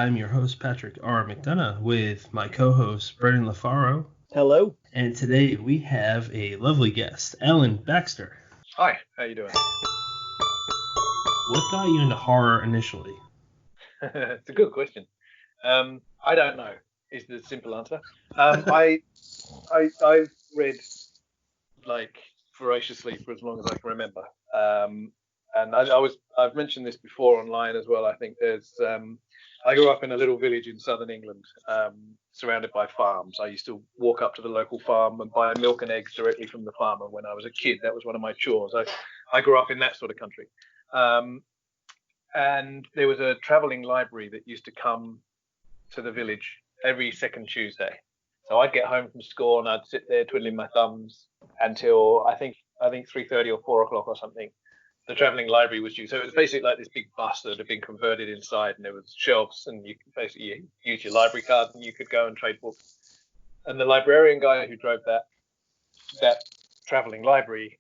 I'm your host, Patrick R. McDonough, with my co-host, Brendan LaFaro. Hello. And today we have a lovely guest, Ellen Baxter. Hi, how you doing? What got you into horror initially? It's a good question. I don't know, is the simple answer. I've read like voraciously for as long as I can remember. And I've mentioned this before online as well. I think I grew up in a little village in southern England, surrounded by farms. I used to walk up to the local farm and buy milk and eggs directly from the farmer when I was a kid. That was one of my chores. I grew up in that sort of country. And there was a traveling library that used to come to the village every second Tuesday. So I'd get home from school and I'd sit there twiddling my thumbs until I think 3:30 or 4 o'clock or something. The traveling library was due. So it was basically like this big bus that had been converted inside, and there was shelves, and you could basically use your library card and you could go and trade books. And the librarian guy who drove that traveling library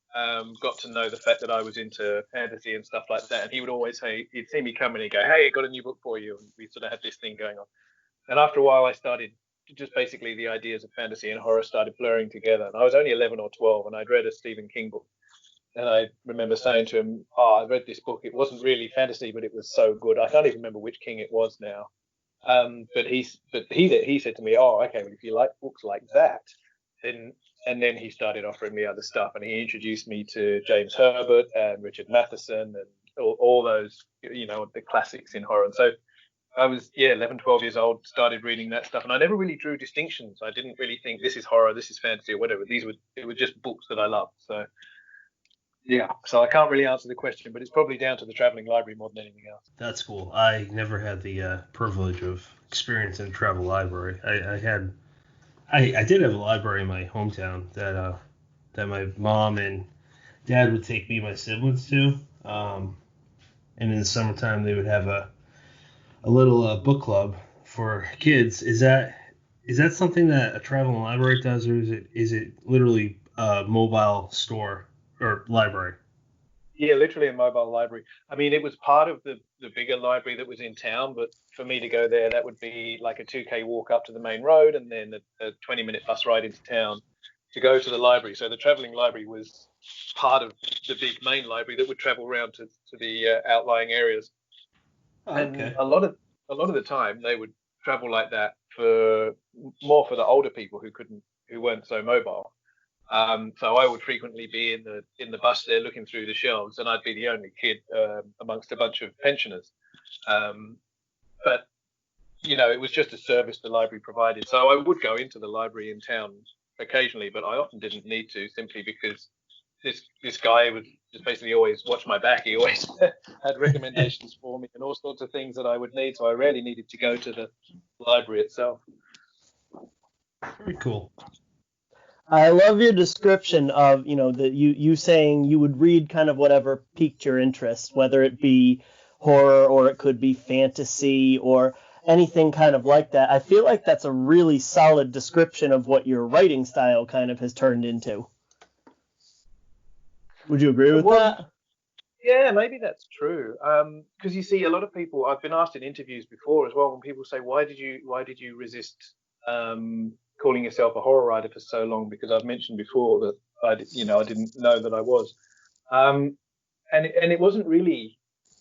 got to know the fact that I was into fantasy and stuff like that, and he would always say, he'd see me come and he'd go, "Hey, I got a new book for you," and we sort of had this thing going on. And after a while I started just basically the ideas of fantasy and horror started blurring together, and I was only 11 or 12 and I'd read a Stephen King book, and I remember saying to him, I read this book, it wasn't really fantasy but it was so good. I can't even remember which King it was now. But he said to me, okay, well, if you like books like that, then. And then he started offering me other stuff, and he introduced me to James Herbert and Richard Matheson and all those, the classics in horror. And so I was, 11, 12 years old, started reading that stuff, and I never really drew distinctions. I didn't really think this is horror, this is fantasy, or whatever. It were just books that I loved. So, so I can't really answer the question, but it's probably down to the traveling library more than anything else. That's cool. I never had the privilege of experience in a travel library. I did have a library in my hometown that my mom and dad would take me and my siblings to. And in the summertime, they would have a little book club for kids. Is that something that a traveling library does, or is it literally a mobile store or library? Yeah, literally a mobile library. I mean, it was part of the bigger library that was in town, but for me to go there, that would be like a 2K walk up to the main road and then a 20-minute bus ride into town to go to the library. So the traveling library was part of the big main library that would travel around to the outlying areas. Okay. And a lot of the time they would travel like that more for the older people who weren't so mobile. So I would frequently be in the bus there looking through the shelves, and I'd be the only kid amongst a bunch of pensioners. But it was just a service the library provided. So I would go into the library in town occasionally, but I often didn't need to, simply because this guy would just basically always watch my back. He always had recommendations for me and all sorts of things that I would need. So I rarely needed to go to the library itself. Very cool. I love your description of, that you saying you would read kind of whatever piqued your interest, whether it be horror or it could be fantasy or anything kind of like that. I feel like that's a really solid description of what your writing style kind of has turned into. Would you agree with that? Yeah, maybe that's true. Because you see, a lot of people, I've been asked in interviews before as well, when people say, why did you resist calling yourself a horror writer for so long? Because I've mentioned before that I didn't know that I was, and it wasn't really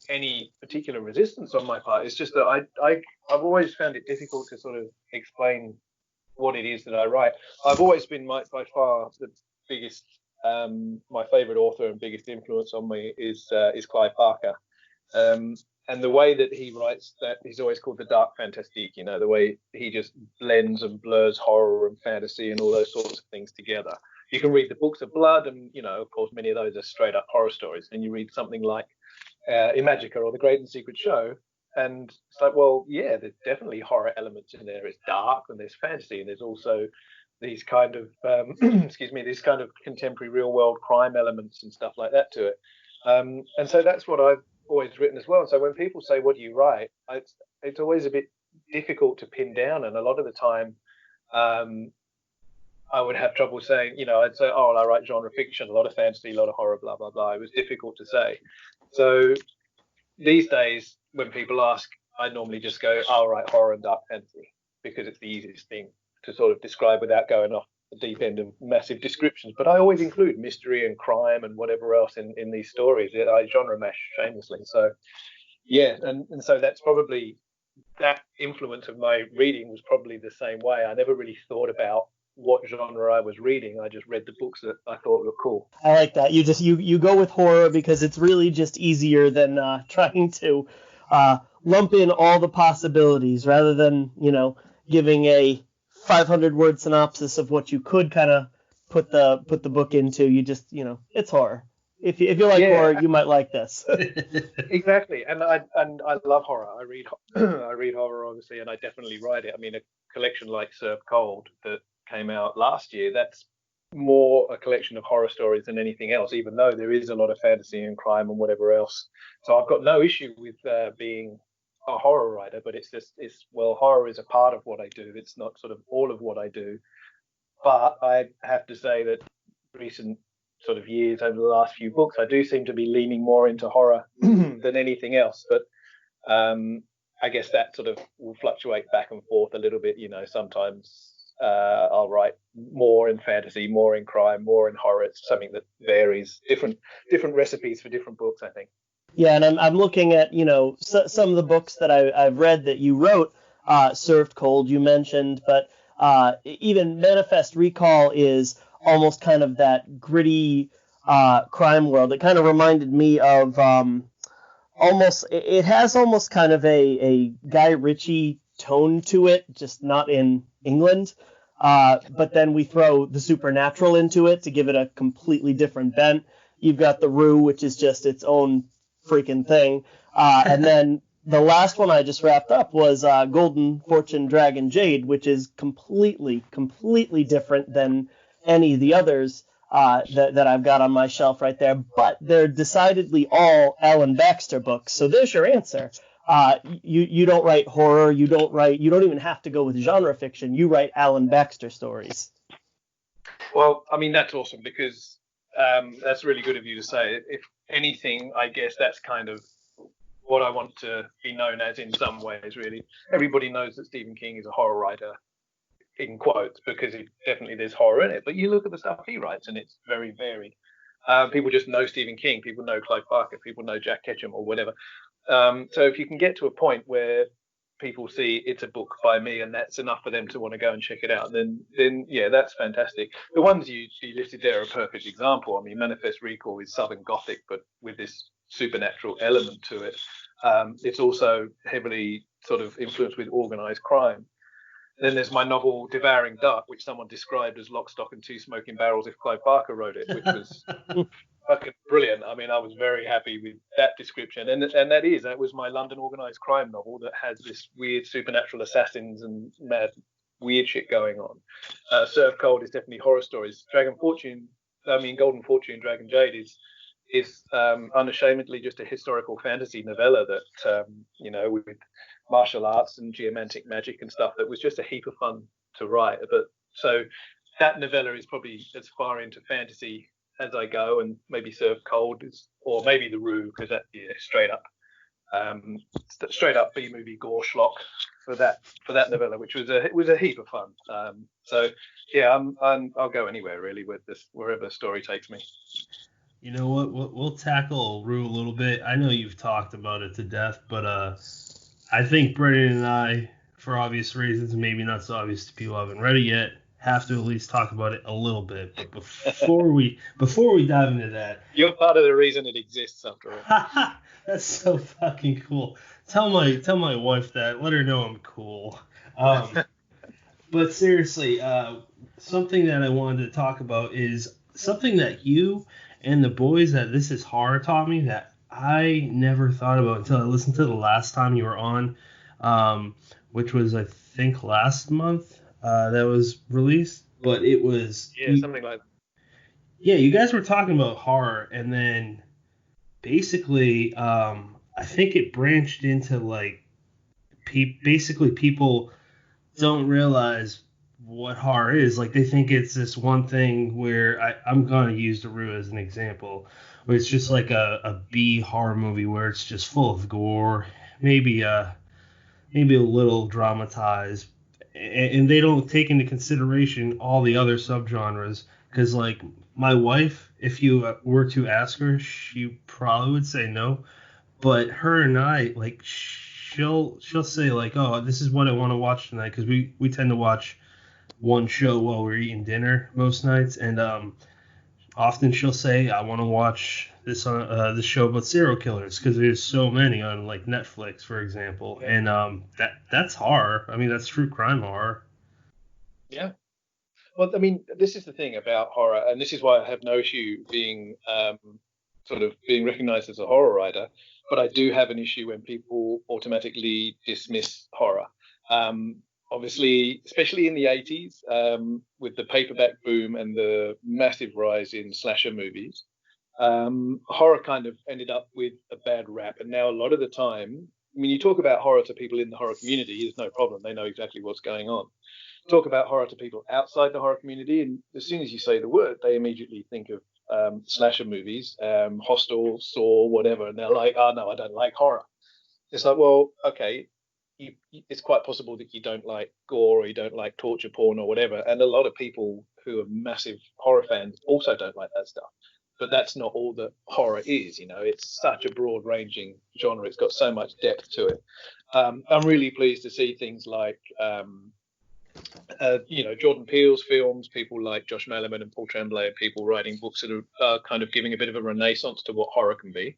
any particular resistance on my part. It's just that I've always found it difficult to sort of explain what it is that I write. I've always been by far the biggest, my favorite author and biggest influence on me is Clive Barker. And the way that he writes, that he's always called the dark fantastique, the way he just blends and blurs horror and fantasy and all those sorts of things together. You can read the books of blood, and of course many of those are straight up horror stories, and you read something like Imagica or The Great and Secret Show, and it's like, well, yeah, there's definitely horror elements in there. It's dark and there's fantasy, and there's also these kind of these kind of contemporary real world crime elements and stuff like that to it. And so that's what I've always written as well. So when people say, what do you write, it's always a bit difficult to pin down, and a lot of the time I would have trouble saying, I'd say, I write genre fiction, a lot of fantasy, a lot of horror, blah blah blah. It was difficult to say. So these days when people ask, I normally just go, I'll write horror and dark fantasy because it's the easiest thing to sort of describe without going off the deep end of massive descriptions. But I always include mystery and crime and whatever else in these stories. I genre mash shamelessly. So yeah, and so that's probably, that influence of my reading was probably the same way. I never really thought about what genre I was reading. I just read the books that I thought were cool. I like that. You go with horror because it's really just easier than trying to lump in all the possibilities rather than, giving a 500-word synopsis of what you could kind of put the book into. You just, it's horror. If you like horror, you might like this. Exactly, and I love horror. I read I read horror obviously, and I definitely write it. I mean, a collection like Serve Cold that came out last year, that's more a collection of horror stories than anything else, even though there is a lot of fantasy and crime and whatever else. So I've got no issue with being a horror writer, but it's horror is a part of what I do. It's not sort of all of what I do. But I have to say that recent sort of years, over the last few books, I do seem to be leaning more into horror than anything else. But I guess that sort of will fluctuate back and forth a little bit. Sometimes I'll write more in fantasy, more in crime, more in horror. It's something that varies, different recipes for different books, I think. Yeah, and I'm looking at some of the books that I've read that you wrote. Served Cold you mentioned, but even Manifest Recall is almost kind of that gritty crime world. It kind of reminded me of it has almost kind of a Guy Ritchie tone to it, just not in England. But then we throw the supernatural into it to give it a completely different bent. You've got The Rue, which is just its own freaking thing. And then the last one I just wrapped up was Golden Fortune Dragon Jade, which is completely different than any of the others that I've got on my shelf right there. But they're decidedly all Alan Baxter books. So there's your answer. You don't write horror. You don't even have to go with genre fiction. You write Alan Baxter stories. Well, I mean, that's awesome because that's really good of you to say. If anything, I guess that's kind of what I want to be known as in some ways, really. Everybody knows that Stephen King is a horror writer, in quotes, because there's horror in it. But you look at the stuff he writes, and it's very varied. People just know Stephen King. People know Clive Barker. People know Jack Ketchum or whatever. So if you can get to a point where people see it's a book by me and that's enough for them to want to go and check it out, then yeah, that's fantastic. The ones you listed there are a perfect example. I mean, Manifest Recall is Southern Gothic, but with this supernatural element to it. It's also heavily sort of influenced with organized crime. Then there's my novel Devouring Dark, which someone described as Lock, Stock and Two Smoking Barrels if Clive Barker wrote it, which was fucking brilliant. I mean, I was very happy with that description. And that was my London organised crime novel that has this weird supernatural assassins and mad weird shit going on. Serve Cold is definitely horror stories. Golden Fortune, Dragon Jade is unashamedly just a historical fantasy novella that, with martial arts and geomantic magic and stuff that was just a heap of fun to write. But so that novella is probably as far into fantasy as I go, and maybe Serve Cold or maybe The Rue, because that straight up B movie gore schlock for that novella, which was a heap of fun. So yeah, I'll go anywhere really with this, wherever the story takes me. You know what? We'll tackle Rue a little bit. I know you've talked about it to death, but I think Brendan and I, for obvious reasons, maybe not so obvious to people who haven't read it yet, have to at least talk about it a little bit. But before we dive into that, you're part of the reason it exists, after all. That's so fucking cool. Tell my wife that. Let her know I'm cool. But seriously, something that I wanted to talk about is something that you and the boys at This Is Horror taught me that I never thought about until I listened to the last time you were on, which was, I think, last month that was released. But it was... Yeah, something like that. Yeah, you guys were talking about horror, and then basically, I think it branched into, like, basically people don't realize what horror is. Like, they think it's this one thing where I'm going to use The Rue as an example, where it's just like a B horror movie where it's just full of gore, maybe a maybe a little dramatized, and they don't take into consideration all the other subgenres. Because like my wife, if you were to ask her, she probably would say no. But her and I, like, she'll say like, oh, this is what I want to watch tonight, because we tend to watch one show while we're eating dinner most nights, and often she'll say, I want to watch this show about serial killers, because there's so many on like Netflix, for example, and that's horror. I mean, that's true crime horror. Yeah. Well, I mean, this is the thing about horror, and this is why I have no issue being sort of being recognized as a horror writer, but I do have an issue when people automatically dismiss horror. Obviously, especially in the 80s, with the paperback boom and the massive rise in slasher movies, horror kind of ended up with a bad rap. And now a lot of the time, I mean, you talk about horror to people in the horror community, there's no problem. They know exactly what's going on. Talk about horror to people outside the horror community, and as soon as you say the word, they immediately think of slasher movies, Hostel, Saw, whatever, and they're like, oh no, I don't like horror. It's like, well, okay, it's quite possible that you don't like gore or you don't like torture porn or whatever, and a lot of people who are massive horror fans also don't like that stuff. But that's not all that horror is, you know. It's such a broad-ranging genre. It's got so much depth to it. I'm really pleased to see things like Jordan Peele's films, people like Josh Malerman and Paul Tremblay, people writing books that are kind of giving a bit of a renaissance to what horror can be,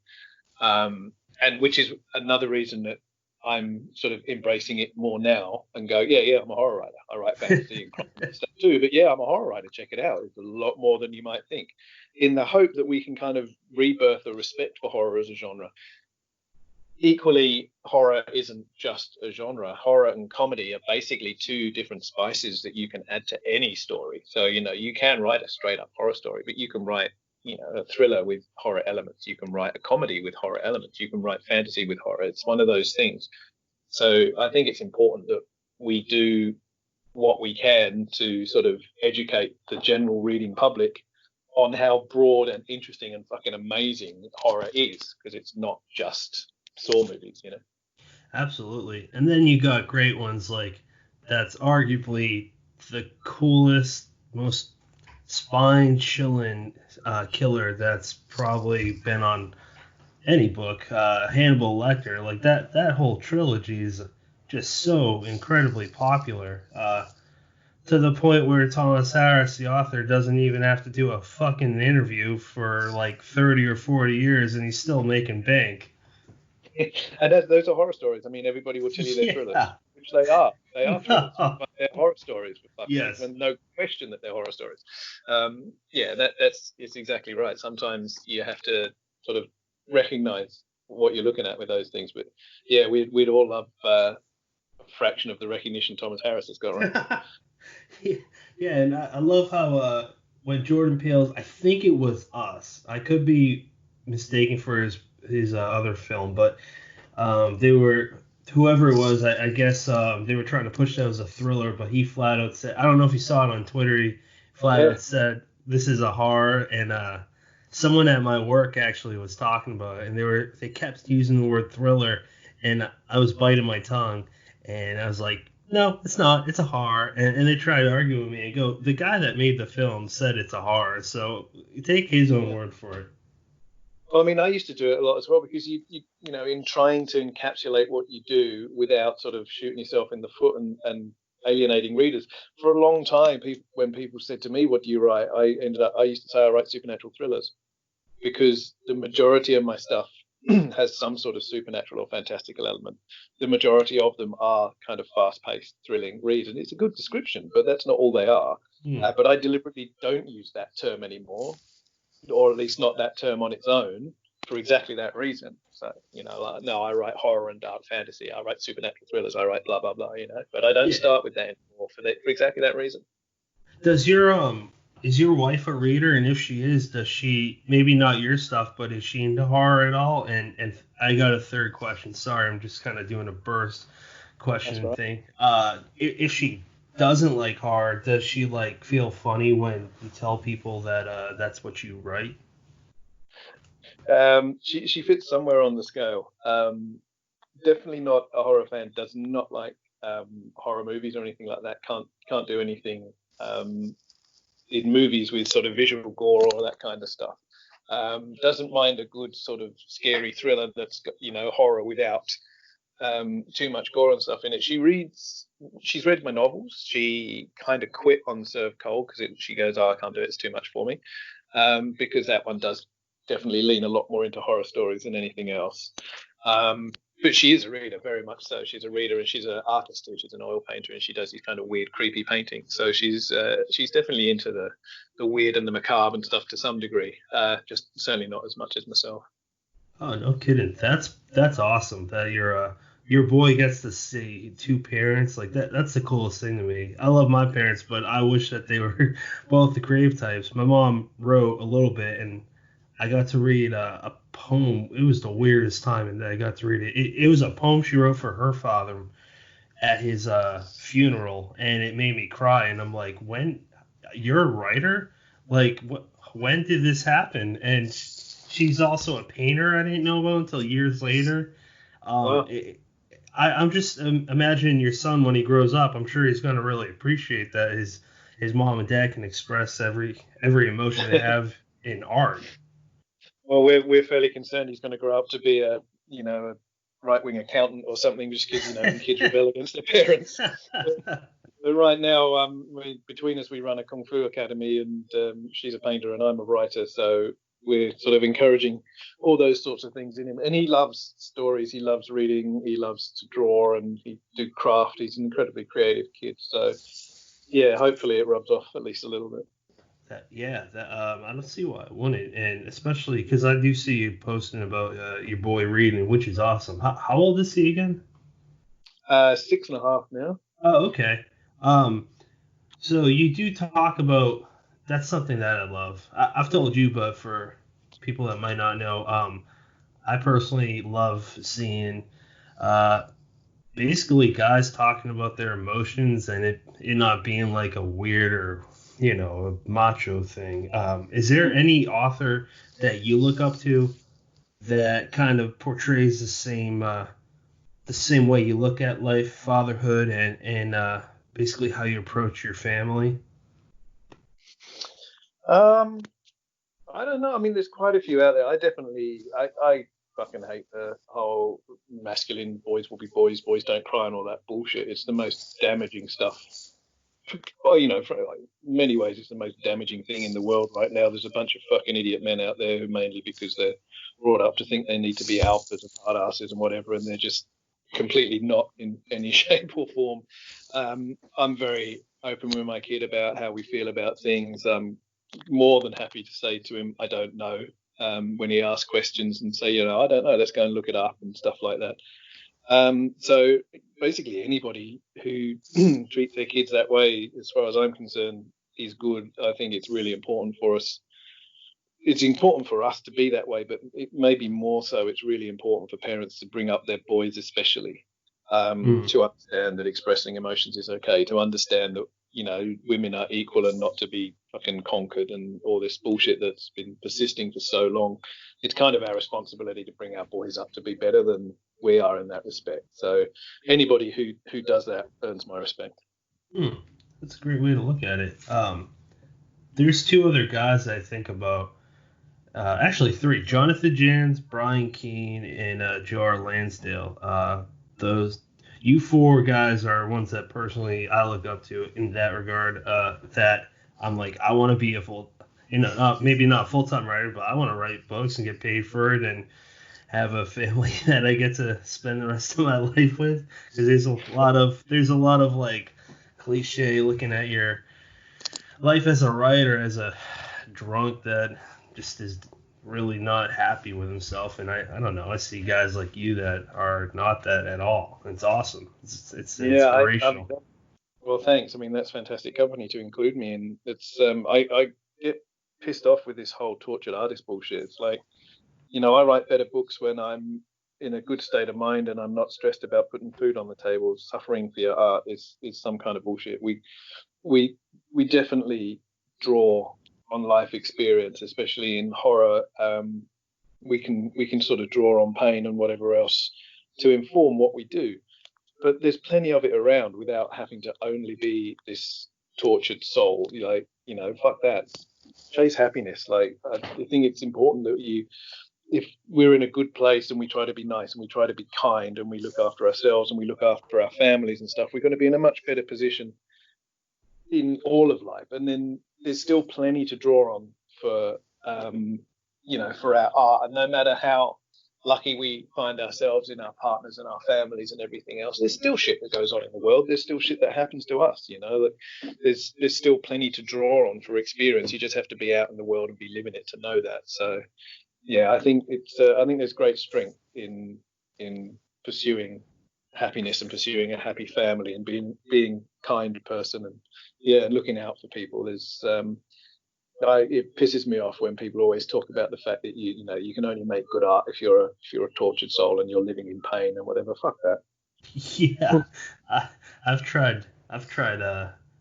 and which is another reason that I'm sort of embracing it more now and go, yeah, I'm a horror writer. I write fantasy and crime and stuff too, but yeah, I'm a horror writer. Check it out. It's a lot more than you might think, in the hope that we can kind of rebirth a respect for horror as a genre. Equally, horror isn't just a genre. Horror and comedy are basically two different spices that you can add to any story. So, you can write a straight up horror story, but you can write, a thriller with horror elements. You can write a comedy with horror elements. You can write fantasy with horror. It's one of those things. So I think it's important that we do what we can to sort of educate the general reading public on how broad and interesting and fucking amazing horror is, because it's not just Saw movies, Absolutely. And then you got great ones like, that's arguably the coolest, most spine-chilling killer that's probably been on any book, Hannibal Lecter. Like that whole trilogy is just so incredibly popular, to the point where Thomas Harris, the author, doesn't even have to do a fucking interview for like 30 or 40 years, and he's still making bank. And those are horror stories. I mean, everybody will tell you they're thrillers, which they are. They are thrillers, but they're horror stories. Yes. And no question that they're horror stories. It's exactly right. Sometimes you have to sort of recognize what you're looking at with those things. But yeah, we'd all love a fraction of the recognition Thomas Harris has got, right? Yeah, and I love how when Jordan Peele's, I think it was Us. I could be mistaken for his other film, but they were, whoever it was, I guess they were trying to push that as a thriller, but he flat out said, I don't know if you saw it on Twitter, he flat out said, this is a horror, and someone at my work actually was talking about it, and they kept using the word thriller, and I was biting my tongue, and I was like, no, it's not. It's a horror. And they tried to argue with me and go, the guy that made the film said it's a horror, so take his own word for it. Well, I mean, I used to do it a lot as well, because you in trying to encapsulate what you do without sort of shooting yourself in the foot and alienating readers. For a long time, when people said to me, "What do you write?" I used to say I write supernatural thrillers, because the majority of my stuff has some sort of supernatural or fantastical element. The majority of them are kind of fast-paced, thrilling reads, and it's a good description, but that's not all they are. But I deliberately don't use that term anymore, or at least not that term on its own, for exactly that reason. So, no, I write horror and dark fantasy. I write supernatural thrillers. I write blah, blah, blah, but I don't start with that anymore for exactly that reason. Is your wife a reader? And if she is, does she, maybe not your stuff, but is she into horror at all? And I got a third question. Sorry, I'm just kind of doing a burst question thing. If she doesn't like horror, does she like feel funny when you tell people that that's what you write? She fits somewhere on the scale. definitely not a horror fan. Does not like horror movies or anything like that. Can't do anything in movies with sort of visual gore or that kind of stuff. Doesn't mind a good sort of scary thriller that's got, horror without too much gore and stuff in it. She's read my novels. She kind of quit on Serve Cold because she goes, oh, I can't do it. It's too much for me. Because that one does definitely lean a lot more into horror stories than anything else. But she is a reader, very much so. She's a reader, and she's an artist too. She's an oil painter, and she does these kind of weird, creepy paintings. So she's definitely into the weird and the macabre and stuff to some degree. Just certainly not as much as myself. Oh, no kidding. That's awesome that your boy gets to see two parents like that. That's the coolest thing to me. I love my parents, but I wish that they were both the creative types. My mom wrote a little bit, and I got to read a poem. It was the weirdest time, and I got to read it. It was a poem she wrote for her father at his funeral, and it made me cry. And I'm like, when you're a writer, like when did this happen? And she's also a painter. I didn't know about until years later. Wow. I'm just imagining your son when he grows up. I'm sure he's going to really appreciate that his mom and dad can express every emotion they have in art. Well, we're fairly concerned he's going to grow up to be a right-wing accountant or something, just because when kids rebel against their parents. But right now, between us, we run a kung fu academy, and she's a painter and I'm a writer, so we're sort of encouraging all those sorts of things in him. And he loves stories, he loves reading, he loves to draw, and he do craft. He's an incredibly creative kid. So yeah, hopefully it rubs off at least a little bit. I don't see why it wouldn't, and especially because I do see you posting about your boy reading, which is awesome. How old is he again? 6.5 now. Oh, okay. So you do talk about that's something that I love. I've told you, but for people that might not know, I personally love seeing basically guys talking about their emotions and it not being like a weird or a macho thing. Is there any author that you look up to that kind of portrays the same way you look at life, fatherhood, and basically how you approach your family? I don't know. I mean, there's quite a few out there. I fucking hate the whole masculine boys will be boys, boys don't cry and all that bullshit. It's the most damaging stuff. Well, for like many ways, it's the most damaging thing in the world right now. There's a bunch of fucking idiot men out there who mainly because they're brought up to think they need to be alphas and badasses and whatever, and they're just completely not in any shape or form. I'm very open with my kid about how we feel about things. I'm more than happy to say to him, I don't know, when he asks questions and say, I don't know, let's go and look it up and stuff like that. So basically anybody who treats their kids that way, as far as I'm concerned, is good. I think it's really important for us. It's important for us to be that way, but it may be more so. It's really important for parents to bring up their boys, especially, to understand that expressing emotions is okay, to understand that, women are equal and not to be fucking conquered and all this bullshit that's been persisting for so long. It's kind of our responsibility to bring our boys up to be better than we are in that respect. So anybody who does that earns my respect. That's a great way to look at it. There's two other guys I think about. Actually, three: Jonathan Jans, Brian Keane, and J.R. Lansdale. Those you four guys are ones that personally I look up to in that regard. That I'm like, I want to be maybe not full-time writer, but I want to write books and get paid for it and have a family that I get to spend the rest of my life with. Because there's a lot of like cliche looking at your life as a writer as a drunk that just is really not happy with himself, and I don't know. I see guys like you that are not that at all. It's awesome. It's inspirational. Well, thanks. I mean, that's fantastic company to include me in. It's I get pissed off with this whole tortured artist bullshit. It's like, I write better books when I'm in a good state of mind and I'm not stressed about putting food on the table. Suffering for your art is some kind of bullshit. We definitely draw on life experience, especially in horror. We can sort of draw on pain and whatever else to inform what we do. But there's plenty of it around without having to only be this tortured soul. Fuck that. Chase happiness. Like, I think it's important that if we're in a good place and we try to be nice and we try to be kind and we look after ourselves and we look after our families and stuff, we're going to be in a much better position in all of life. And then there's still plenty to draw on for for our art. And no matter how lucky we find ourselves in our partners and our families and everything else, there's still shit that goes on in the world. There's still shit that happens to us. There's still plenty to draw on for experience. You just have to be out in the world and be living it to know that. So yeah, I think I think there's great strength in pursuing happiness and pursuing a happy family and being a kind person and looking out for people. It pisses me off when people always talk about the fact that you can only make good art if you're a tortured soul and you're living in pain and whatever. Fuck that. Yeah, I've tried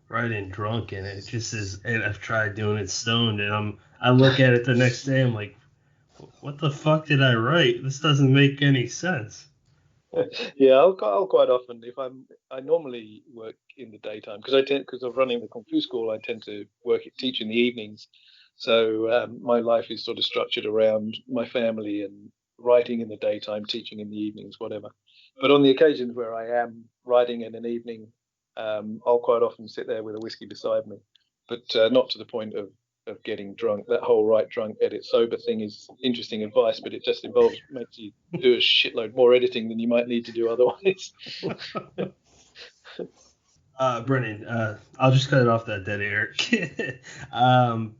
writing drunk, and it just is. And I've tried doing it stoned, and I look at it the next day, I'm like, what the fuck did I write? This doesn't make any sense. Yeah, I'll quite often, I normally work in the daytime because of running the Kung Fu school, I tend to teach in the evenings. So my life is sort of structured around my family and writing in the daytime, teaching in the evenings, whatever. But on the occasions where I am writing in an evening, I'll quite often sit there with a whiskey beside me, but not to the point of getting drunk. That whole write drunk, edit sober thing is interesting advice, but it just makes you do a shitload more editing than you might need to do otherwise. Brennan, I'll just cut it off that dead air.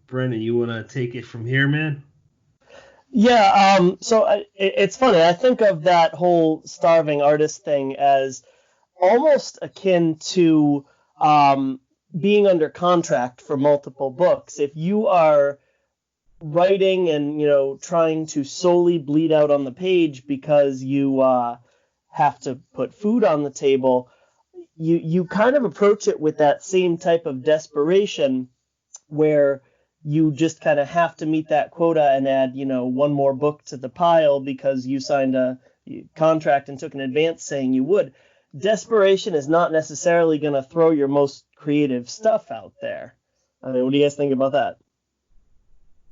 Brennan, you want to take it from here, man? Yeah, it's funny. I think of that whole starving artist thing as almost akin to being under contract for multiple books. If you are writing and trying to solely bleed out on the page because you have to put food on the table, you kind of approach it with that same type of desperation where you just kind of have to meet that quota and add one more book to the pile because you signed a contract and took an advance saying you would. Desperation is not necessarily going to throw your most creative stuff out there. I mean, what do you guys think about that?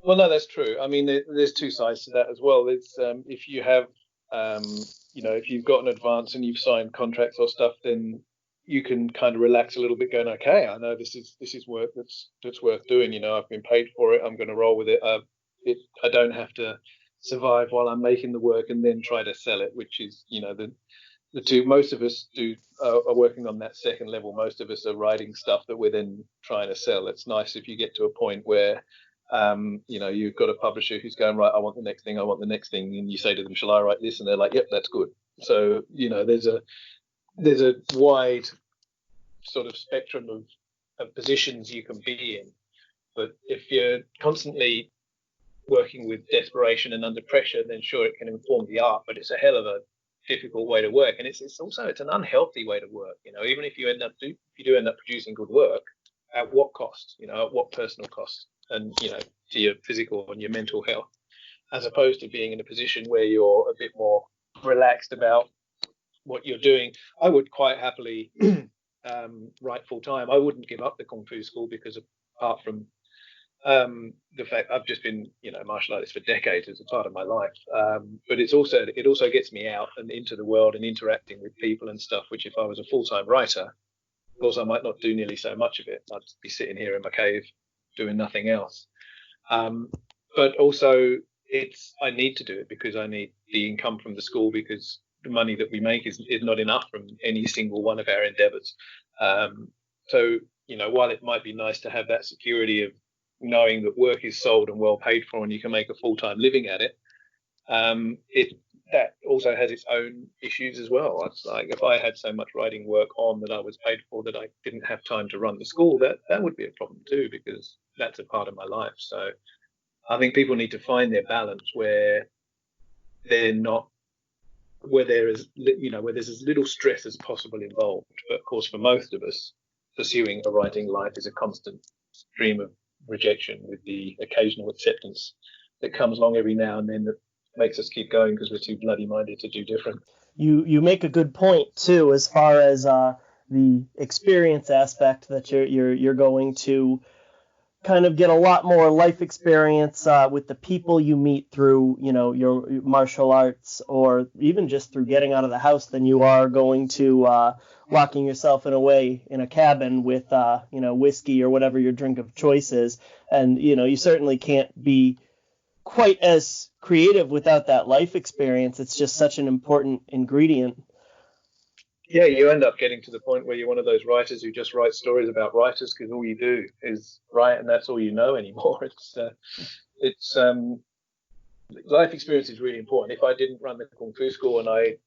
Well, no, that's true. I mean, there's two sides to that as well. It's if you have, if you've got an advance and you've signed contracts or stuff, then you can kind of relax a little bit, going, okay, I know this is work that's worth doing. I've been paid for it. I'm going to roll with it. I don't have to survive while I'm making the work and then try to sell it, which is, the two. Most of us are working on that second level. Most of us are writing stuff that we're then trying to sell. It's nice if you get to a point where you've got a publisher who's going, right, I want the next thing, and you say to them, shall I write this? And they're like, yep, that's good. So there's a wide sort of spectrum of positions you can be in. But if you're constantly working with desperation and under pressure, then sure, it can inform the art, but it's a hell of a difficult way to work, and it's an unhealthy way to work. Even if you do end up producing good work, at what cost? At what personal cost? And to your physical and your mental health, as opposed to being in a position where you're a bit more relaxed about what you're doing. I would quite happily write full time. I wouldn't give up the Kung Fu school because apart from the fact I've just been martial artist for decades as a part of my life, but it also gets me out and into the world and interacting with people and stuff, which if I was a full-time writer, of course I might not do nearly so much of it. I'd be sitting here in my cave doing nothing else, but also I need to do it because I need the income from the school, because the money that we make is not enough from any single one of our endeavors. So while it might be nice to have that security of knowing that work is sold and well paid for and you can make a full-time living at it, that also has its own issues as well. It's like if I had so much writing work on that I was paid for that I didn't have time to run the school, that would be a problem too, because that's a part of my life. So I think people need to find their balance where they're not, where there's as little stress as possible involved. But of course, for most of us, pursuing a writing life is a constant stream of rejection with the occasional acceptance that comes along every now and then that makes us keep going because we're too bloody minded to do different. you make a good point too, as far as the experience aspect, that you're going to kind of get a lot more life experience with the people you meet through, your martial arts, or even just through getting out of the house, than you are going to locking yourself in a cabin with, whiskey or whatever your drink of choice is. And, you certainly can't be quite as creative without that life experience. It's just such an important ingredient. Yeah, you end up getting to the point where you're one of those writers who just write stories about writers because all you do is write, and that's all you know anymore. It's life experience is really important. If I didn't run the Kung Fu school and I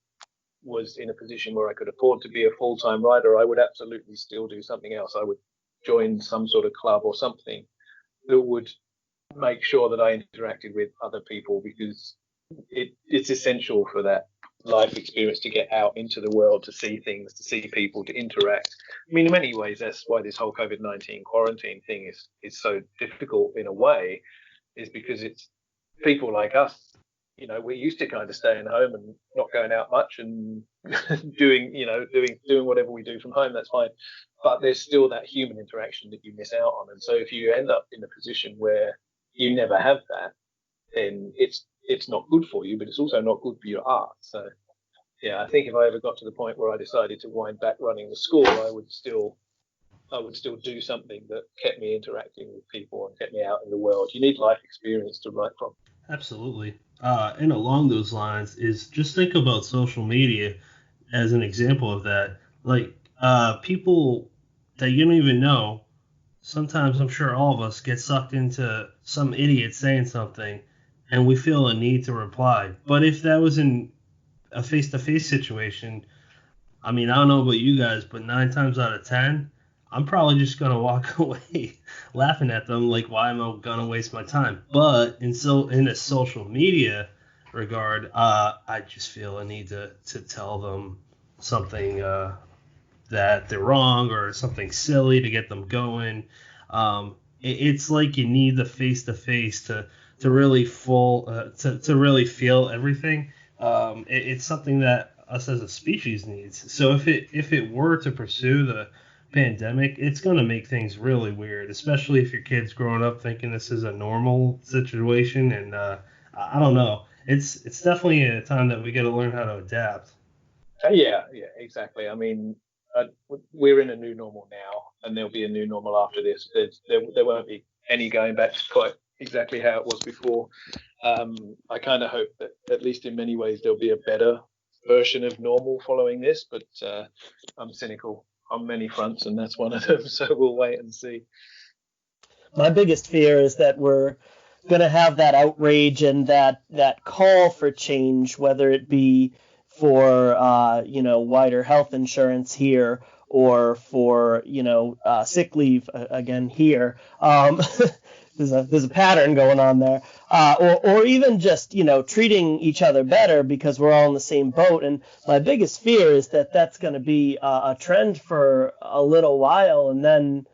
was in a position where I could afford to be a full-time writer, I would absolutely still do something else. I would join some sort of club or something that would make sure that I interacted with other people, because it's essential for that life experience to get out into the world, to see things, to see people, to interact. I mean, in many ways, that's why this whole COVID-19 quarantine thing is so difficult in a way, is because it's people like us. We're used to kind of staying home and not going out much and doing whatever we do from home. That's fine, but there's still that human interaction that you miss out on. And so if you end up in a position where you never have that, then it's not good for you, but it's also not good for your art. So yeah, I think if I ever got to the point where I decided to wind back running the school, I would still do something that kept me interacting with people and kept me out in the world. You need life experience to write from. Absolutely. And along those lines is just think about social media as an example of that. Like people that you don't even know, sometimes I'm sure all of us get sucked into some idiot saying something and we feel a need to reply. But if that was in a face-to-face situation, I mean, I don't know about you guys, but 9 times out of 10, I'm probably just gonna walk away laughing at them, like, why am I gonna waste my time? But in a social media regard, I just feel a need to tell them something that they're wrong, or something silly to get them going. It's like you need the face to face to really to really feel everything. It's something that us as a species needs. So if it were to pursue the pandemic, it's going to make things really weird, especially if your kid's growing up thinking this is a normal situation. And I don't know. It's definitely a time that we got to learn how to adapt. Yeah, exactly. I mean, we're in a new normal now, and there'll be a new normal after this. There won't be any going back to quite exactly how it was before. I kind of hope that, at least in many ways, there'll be a better version of normal following this, but I'm cynical on many fronts, and that's one of them. So we'll wait and see. My biggest fear is that we're going to have that outrage and that call for change, whether it be for wider health insurance here, or for sick leave again here. There's a pattern going on there, or even just treating each other better because we're all in the same boat. And my biggest fear is that that's going to be a trend for a little while, and then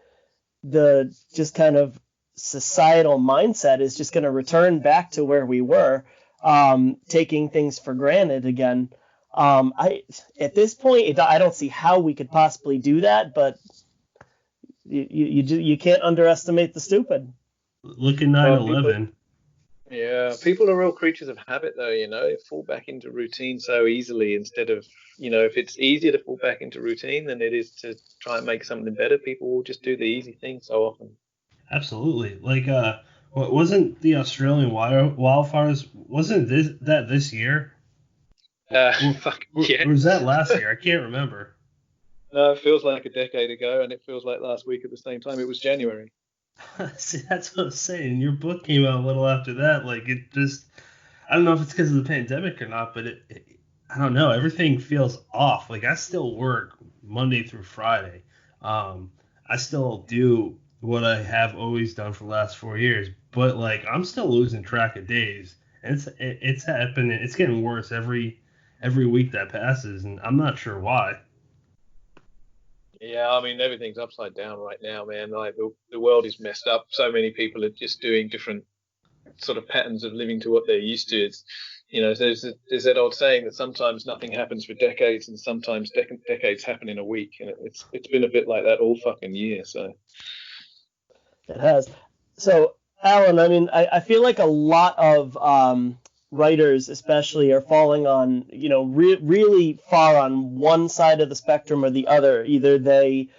the just kind of societal mindset is just going to return back to where we were, taking things for granted again. At this point, I don't see how we could possibly do that, but you can't underestimate the stupid. Look at 9/11. Yeah, people are real creatures of habit, though. They fall back into routine so easily. Instead of, if it's easier to fall back into routine than it is to try and make something better, people will just do the easy thing so often. Absolutely. Like, what wasn't the Australian wildfires? Wasn't this year? Yeah. Or was that last year? I can't remember. No, it feels like a decade ago, and it feels like last week at the same time. It was January. See, that's what I'm saying. Your book came out a little after that. Like, it just, I don't know if it's because of the pandemic or not, but I don't know. Everything feels off. Like, I still work Monday through Friday. I still do what I have always done for the last 4 years, but like, I'm still losing track of days. And it's happening. It's getting worse every week that passes, and I'm not sure why. Yeah, I mean, everything's upside down right now, man. Like the world is messed up. So many people are just doing different sort of patterns of living to what they're used to. there's that old saying that sometimes nothing happens for decades, and sometimes decades happen in a week, and it's been a bit like that all fucking year. So it has. So, Alan, I mean, I feel like a lot of writers, especially, are falling on, really far on one side of the spectrum or the other. Either they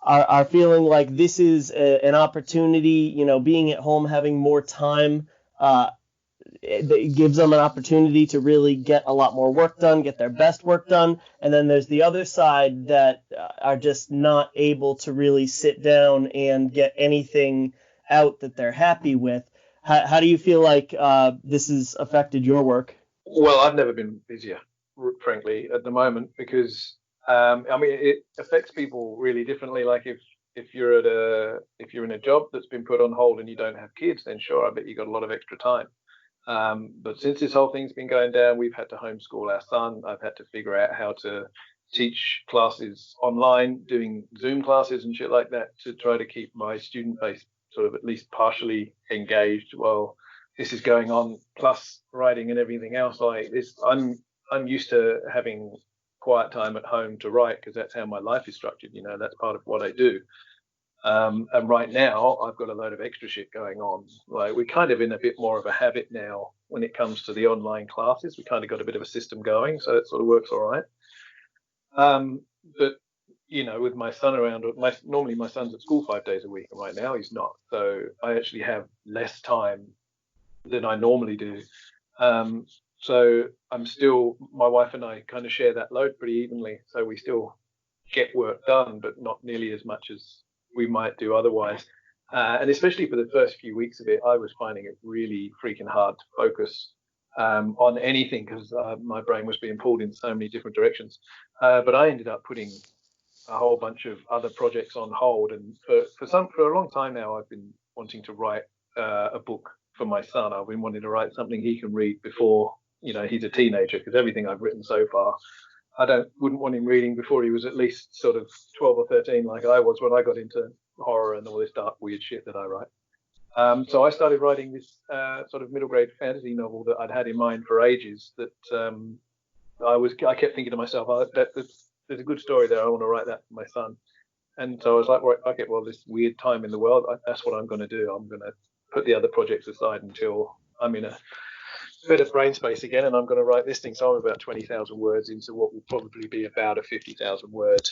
are feeling like this is an opportunity, being at home, having more time, it gives them an opportunity to really get a lot more work done, get their best work done. And then there's the other side that are just not able to really sit down and get anything out that they're happy with. How do you feel like this has affected your work? Well, I've never been busier, frankly, at the moment, because it affects people really differently. Like if you're in a job that's been put on hold and you don't have kids, then sure, I bet you got a lot of extra time. But since this whole thing's been going down, we've had to homeschool our son. I've had to figure out how to teach classes online, doing Zoom classes and shit like that, to try to keep my student base sort of at least partially engaged while this is going on, plus writing and everything else like this. I'm used to having quiet time at home to write, because that's how my life is structured. That's part of what I do. And right now, I've got a load of extra shit going on. Like, we're kind of in a bit more of a habit now when it comes to the online classes. We kind of got a bit of a system going, so it sort of works all right. But with my son around, normally my son's at school 5 days a week, and right now he's not. So I actually have less time than I normally do. So my wife and I kind of share that load pretty evenly. So we still get work done, but not nearly as much as we might do otherwise. And especially for the first few weeks of it, I was finding it really freaking hard to focus on anything, because my brain was being pulled in so many different directions. But I ended up putting a whole bunch of other projects on hold. And for a long time now, I've been wanting to write a book for my son. I've been wanting to write something he can read before, he's a teenager, because everything I've written so far, I wouldn't want him reading before he was at least sort of 12 or 13, like I was when I got into horror and all this dark, weird shit that I write. So I started writing this sort of middle grade fantasy novel that I'd had in mind for ages. That I kept thinking to myself, there's a good story there. I want to write that for my son. And so I was like, right, okay, well, this weird time in the world, that's what I'm going to do. I'm going to put the other projects aside until I'm in a bit of brain space again, and I'm going to write this thing. So I'm about 20,000 words into what will probably be about a 50,000 word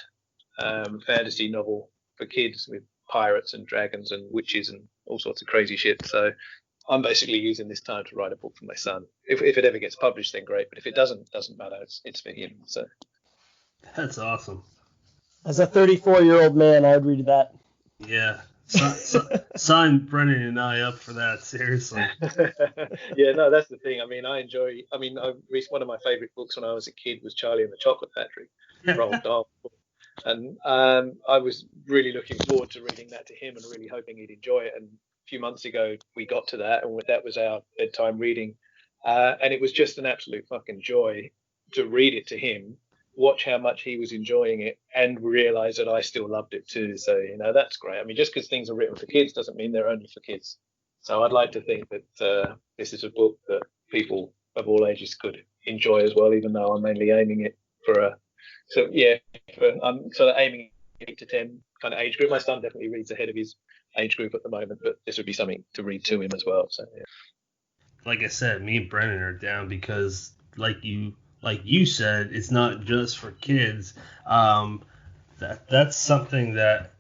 fantasy novel for kids, with pirates and dragons and witches and all sorts of crazy shit. So I'm basically using this time to write a book for my son. If it ever gets published, then great. But if it doesn't matter. It's for him. So that's awesome. As a 34-year-old man, I would read that. Yeah. Sign Brennan and I up for that, seriously. Yeah, no, that's the thing. One of my favorite books when I was a kid was Charlie and the Chocolate Factory, Roald Dahl. And I was really looking forward to reading that to him and really hoping he'd enjoy it. And a few months ago, we got to that, and that was our bedtime reading. And it was just an absolute fucking joy to read it to him, watch how much he was enjoying it, and realize that I still loved it too. So, that's great. I mean, just because things are written for kids doesn't mean they're only for kids. So I'd like to think that this is a book that people of all ages could enjoy as well, even though I'm mainly aiming it for I'm sort of aiming 8 to 10 kind of age group. My son definitely reads ahead of his age group at the moment, but this would be something to read to him as well. So, yeah. Like I said, me and Brennan are down because, like you said, it's not just for kids. That's something that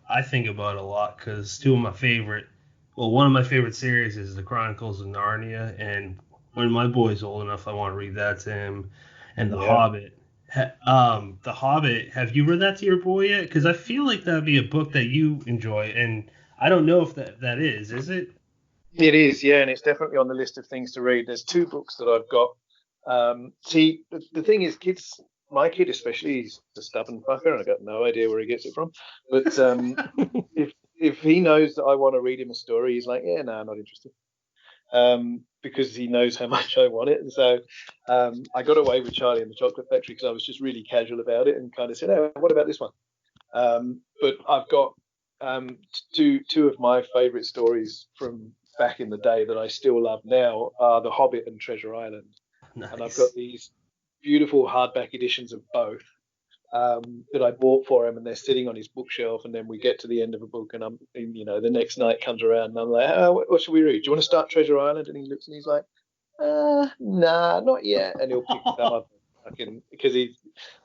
I think about a lot, because one of my favorite series is The Chronicles of Narnia, and when my boy's old enough, I want to read that to him. And The Hobbit. The Hobbit, have you read that to your boy yet? Because I feel like that'd be a book that you enjoy, and I don't know if that is it? It is, yeah, and it's definitely on the list of things to read. There's 2 books that I've got. See, the thing is, kids, my kid especially, he's a stubborn fucker, and I got no idea where he gets it from. But if he knows that I want to read him a story, he's like, yeah, no, I'm not interested. Because he knows how much I want it. And so I got away with Charlie and the Chocolate Factory because I was just really casual about it and kind of said, oh, what about this one? But I've got two of my favorite stories from back in the day that I still love now are The Hobbit and Treasure Island. and I've got these beautiful hardback editions of both that I bought for him, and they're sitting on his bookshelf. And then we get to the end of a book, and the next night comes around, and I'm like, what should we read? Do you want to start Treasure Island? And he looks and he's like, nah, not yet. And he'll pick them up.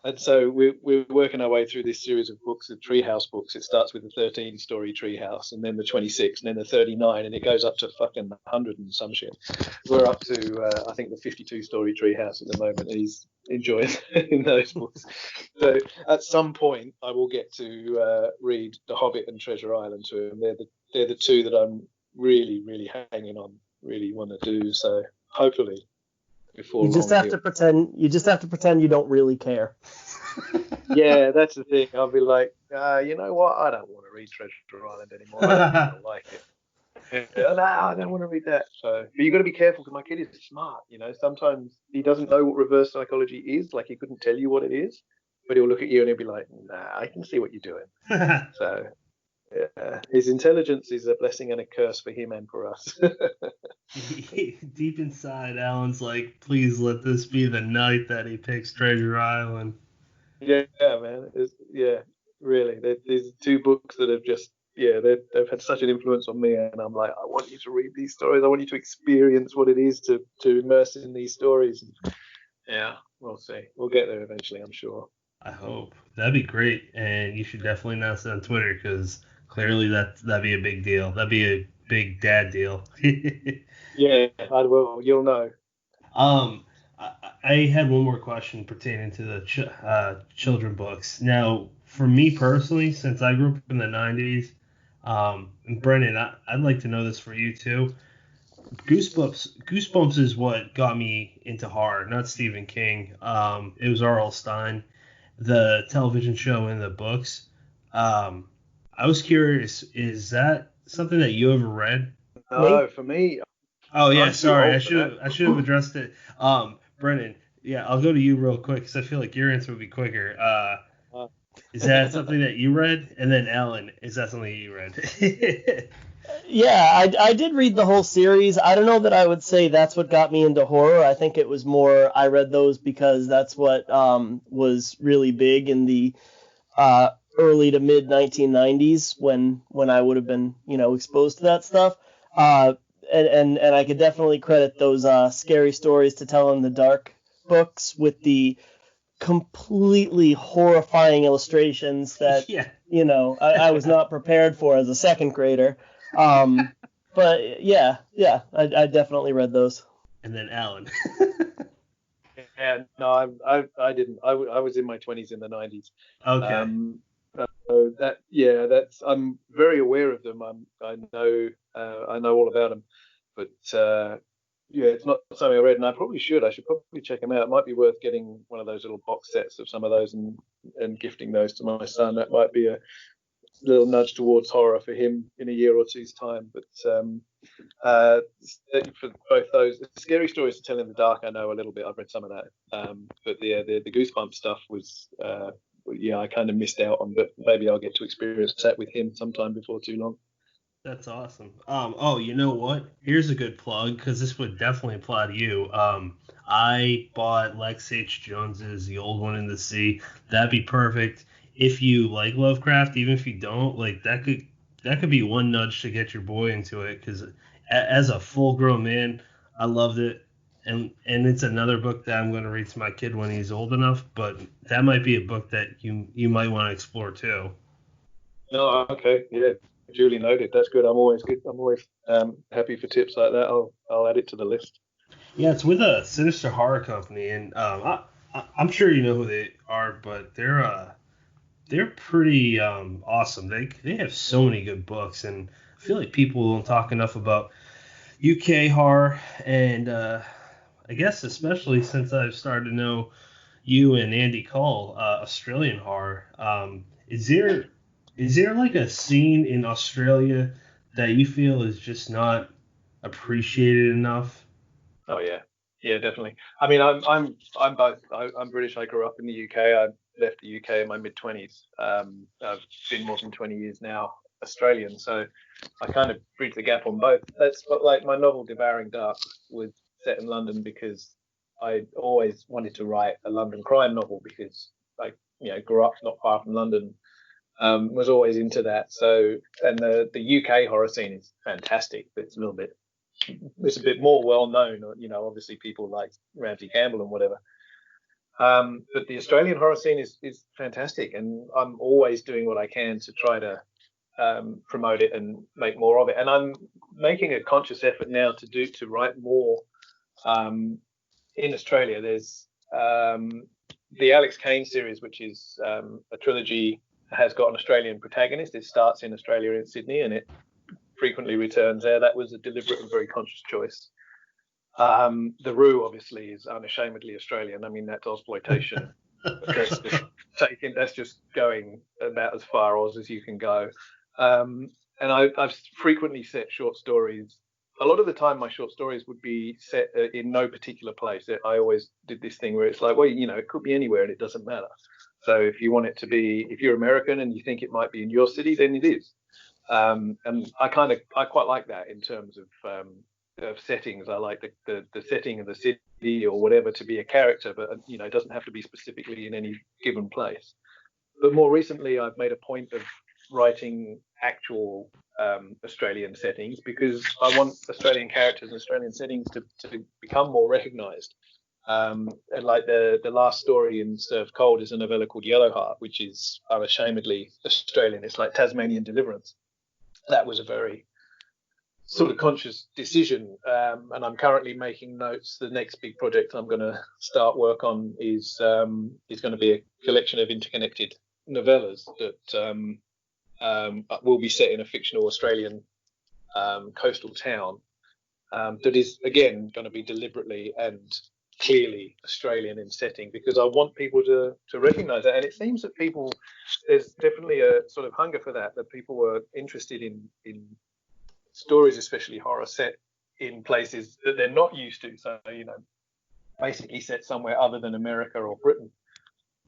And so we're working our way through this series of books, the Treehouse books. It starts with the 13-story Treehouse, and then the 26, and then the 39, and it goes up to fucking 100 and some shit. We're up to I think the 52-story Treehouse at the moment, and he's enjoying in those books. So at some point, I will get to read The Hobbit and Treasure Island to him. They're the two that I'm really, really hanging on, really want to do. So hopefully. You just have to pretend. You just have to pretend you don't really care. Yeah, that's the thing. I'll be like, you know what? I don't want to read Treasure Island anymore. I don't like it. No, I don't want to read that. So, but you got to be careful because my kid is smart. Sometimes he doesn't know what reverse psychology is. Like he couldn't tell you what it is, but he'll look at you and he'll be like, nah, I can see what you're doing. So. Yeah, his intelligence is a blessing and a curse for him and for us. Deep inside, Alan's like, please let this be the night that he picks Treasure Island. Yeah, man. Really. These two books that have just, they've had such an influence on me. And I'm like, I want you to read these stories. I want you to experience what it is to immerse in these stories. Yeah, we'll see. We'll get there eventually, I'm sure. I hope. That'd be great. And you should definitely announce it on Twitter because clearly that'd be a big deal. That'd be a big dad deal. Yeah, I will. You'll know. I had one more question pertaining to the children books. Now, for me personally, since I grew up in the 90s, and Brennan, I'd like to know this for you too. Goosebumps is what got me into horror, not Stephen King. It was R.L. Stine, the television show and the books. I was curious, is that something that you ever read? No, for me. Oh yeah, sorry. I should have addressed it. Brennan, yeah, I'll go to you real quick because I feel like your answer would be quicker. Is that something that you read? And then Alan, is that something you read? Yeah, I did read the whole series. I don't know that I would say that's what got me into horror. I think it was more I read those because that's what was really big in the early to mid 1990s when I would have been exposed to that stuff. And I could definitely credit those Scary Stories to Tell in the Dark books with the completely horrifying illustrations that I was not prepared for as a second grader. But yeah, I definitely read those. And then Alan. Yeah, no, I didn't. I was in my 20s in the 90s. Okay. So that's I'm very aware of them. I know all about them, but it's not something I read, and I probably should. I should probably check them out. It might be worth getting one of those little box sets of some of those and gifting those to my son. That might be a little nudge towards horror for him in a year or two's time. But for both those, the Scary Stories to Tell in the Dark, I know a little bit. I've read some of that. But the Goosebumps stuff was, I kind of missed out on. But maybe I'll get to experience that with him sometime before too long. That's awesome. Oh, you know what? Here's a good plug because this would definitely apply to you. I bought Lex H. Jones's The Old One in the Sea. That'd be perfect. If you like Lovecraft, even if you don't, like that could be one nudge to get your boy into it. Because as a full-grown man, I loved it, and it's another book that I'm going to read to my kid when he's old enough. But that might be a book that you might want to explore too. No, okay, yeah, duly noted. That's good. I'm always happy for tips like that. I'll add it to the list. Yeah, it's with a Sinister Horror Company, and I'm sure you know who they are, but they're pretty awesome. They have so many good books, and I feel like people don't talk enough about UK horror, and I guess especially since I've started to know you and Andy Cole, Australian horror. Is there like a scene in Australia that you feel is just not appreciated enough? Oh yeah, definitely. I mean, I'm both. I'm British. I grew up in the UK. I left the UK in my mid-20s. I've been more than 20 years now Australian, so I kind of bridge the gap on both. That's what, like, my novel Devouring Dark was set in London because I always wanted to write a London crime novel because I grew up not far from London. Was always into that. So, and the UK horror scene is fantastic, but it's a bit more well known. Obviously people like Ramsey Campbell and whatever. But the Australian horror scene is fantastic, and I'm always doing what I can to try to promote it and make more of it. And I'm making a conscious effort now to write more. In Australia, there's the Alex Kane series, which is a trilogy, has got an Australian protagonist. It starts in Australia in Sydney, and it frequently returns there. That was a deliberate and very conscious choice. The Roo obviously is unashamedly Australian. I mean, that's exploitation. That's just going about as far Oz as you can go. And I've frequently set short stories. A lot of the time, my short stories would be set in no particular place. I always did this thing where it's like, well, it could be anywhere and it doesn't matter. So if you want it to be, if you're American and you think it might be in your city, then it is. And I quite like that in terms of settings. I like the setting of the city or whatever to be a character, but it doesn't have to be specifically in any given place. But more recently, I've made a point of writing actual Australian settings because I want Australian characters and Australian settings to become more recognised. And like the last story in Served Cold is a novella called Yellowheart, which is unashamedly Australian. It's like Tasmanian Deliverance. That was a very sort of conscious decision, and I'm currently making notes. The next big project I'm going to start work on is going to be a collection of interconnected novellas that will be set in a fictional Australian coastal town that is again going to be deliberately and clearly Australian in setting, because I want people to recognise that. And it seems that there's definitely a sort of hunger for that people are interested in stories, especially horror, set in places that they're not used to. So, basically set somewhere other than America or Britain.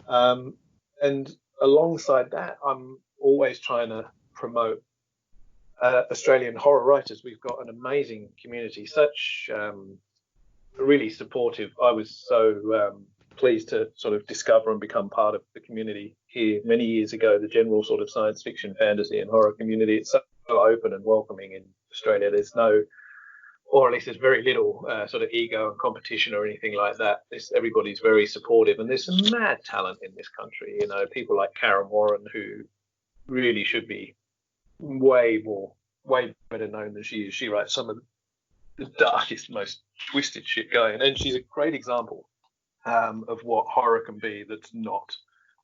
And alongside that, I'm always trying to promote Australian horror writers. We've got an amazing community, such really supportive. I was so pleased to sort of discover and become part of the community here many years ago, the general sort of science fiction, fantasy and horror community. It's so open and welcoming in Australia. There's no, or at least there's very little sort of ego and competition or anything like that. Everybody's very supportive, and there's some mad talent in this country. People like Karen Warren, who really should be way better known than she is. She writes some of the darkest, most twisted shit going, and she's a great example of what horror can be. That's not,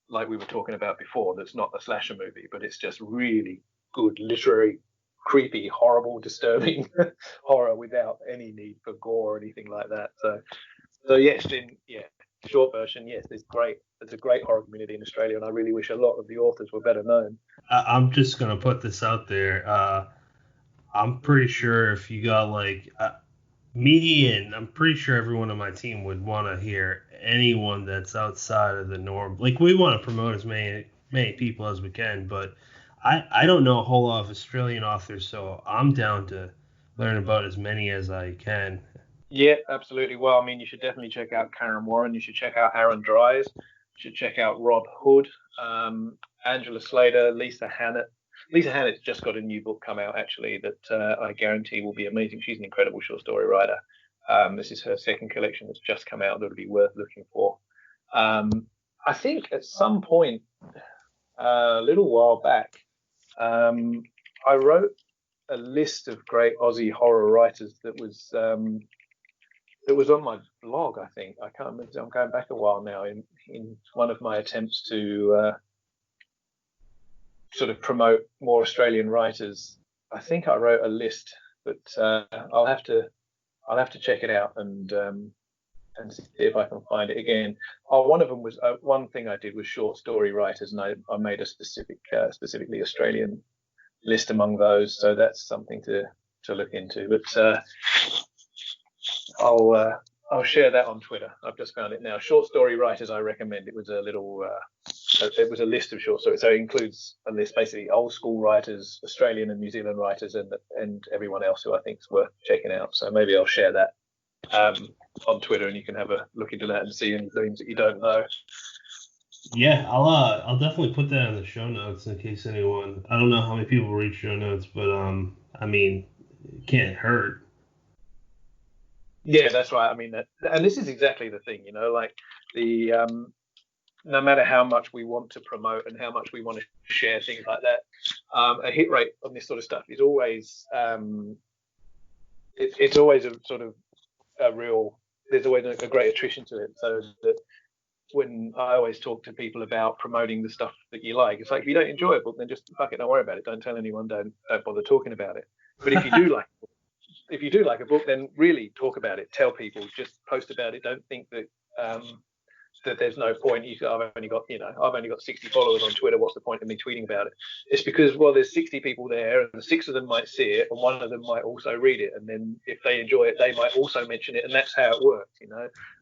like we were talking about before, that's not a slasher movie, but it's just really good literary, creepy, horrible, disturbing horror without any need for gore or anything like that. So yes, short version, yes, there's a great horror community in Australia, and I really wish a lot of the authors were better known. I'm just gonna put this out there. I'm pretty sure if you got me, and I'm pretty sure everyone on my team would want to hear anyone that's outside of the norm. We want to promote as many people as we can, but I don't know a whole lot of Australian authors, so I'm down to learn about as many as I can. Yeah, absolutely. Well, I mean, you should definitely check out Karen Warren. You should check out Aaron Dries. You should check out Rob Hood, Angela Slater, Lisa Hannett. Lisa Hannett's just got a new book come out, actually, that I guarantee will be amazing. She's an incredible short story writer. This is her second collection that's just come out that would be worth looking for. I think at some point, a little while back, I wrote a list of great Aussie horror writers that was on my blog, I think. I can't remember. I'm going back a while now in one of my attempts to sort of promote more Australian writers. I think I wrote a list, but I'll have to check it out and see if I can find it again. One of them was one thing I did was short story writers, and I made a specifically Australian list among those. So that's something to look into. But I'll share that on Twitter. I've just found it now. Short story writers, I recommend. It was a little. It was a list of short stories, so it includes a list basically old school writers, Australian and New Zealand writers, and everyone else who I think is worth checking out. So maybe I'll share that on Twitter, and you can have a look into that and see any things that you don't know. Yeah, I'll definitely put that in the show notes in case anyone. I don't know how many people read show notes, but I mean, it can't hurt. Yeah, that's right. I mean, and this is exactly the thing, like the no matter how much we want to promote and how much we want to share things like that, a hit rate on this sort of stuff is always it's always a sort of a real. There's always a great attrition to it. So that when I always talk to people about promoting the stuff that you like, it's like if you don't enjoy a book, then just fuck it, don't worry about it. Don't tell anyone. Don't bother talking about it. But if you do like a book, then really talk about it. Tell people. Just post about it. Don't think that that there's no point. I've only got 60 followers on Twitter. What's the point of me tweeting about it? It's because, well, there's 60 people there, and 6 of them might see it, and 1 of them might also read it, and then if they enjoy it, they might also mention it, and that's how it works.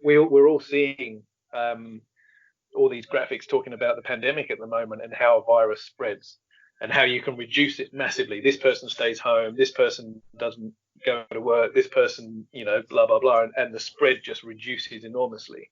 We're all seeing all these graphics talking about the pandemic at the moment and how a virus spreads and how you can reduce it massively. This person stays home. This person doesn't go to work. This person, blah blah blah, and the spread just reduces enormously.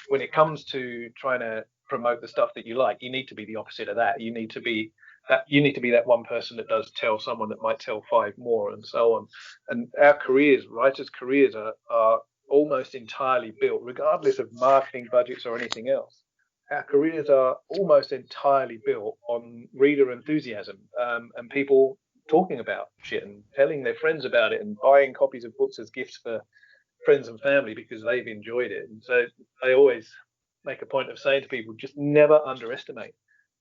When it comes to trying to promote the stuff that you like, you need to be the opposite of that. You need to be that one person that does tell someone that might tell 5 more, and so on. And our careers, writers' careers, are almost entirely built, regardless of marketing budgets or anything else. Our careers are almost entirely built on reader enthusiasm, and people talking about shit and telling their friends about it and buying copies of books as gifts for friends and family because they've enjoyed it. And so I always make a point of saying to people, just never underestimate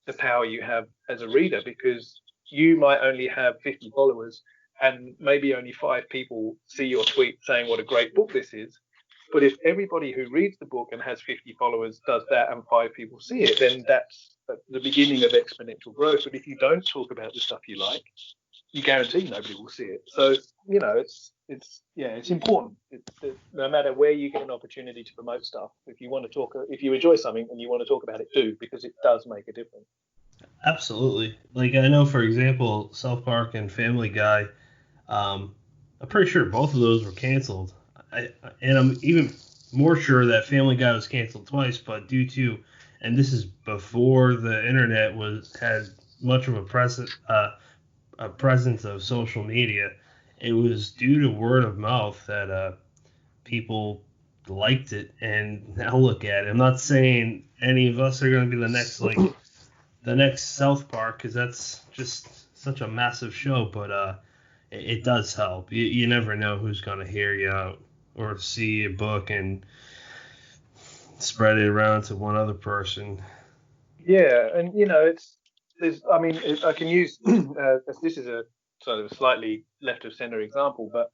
the power you have as a reader, because you might only have 50 followers and maybe only 5 people see your tweet saying what a great book this is. But if everybody who reads the book and has 50 followers does that and 5 people see it, then that's the beginning of exponential growth. But if you don't talk about the stuff you like, you guarantee nobody will see it. So it's important. No matter where you get an opportunity to promote stuff, if you enjoy something and you want to talk about it, do, because it does make a difference. Absolutely. Like I know, for example, South Park and Family Guy. I'm pretty sure both of those were canceled. And I'm even more sure that Family Guy was canceled twice, but due to, and this is before the internet had much of a presence of social media. It was due to word of mouth that people liked it, and now look at it. I'm not saying any of us are going to be the next South Park, because that's just such a massive show, but it does help. You never know who's going to hear you out or see a book and spread it around to one other person. Yeah, and I can use this is a sort of slightly left of center example, but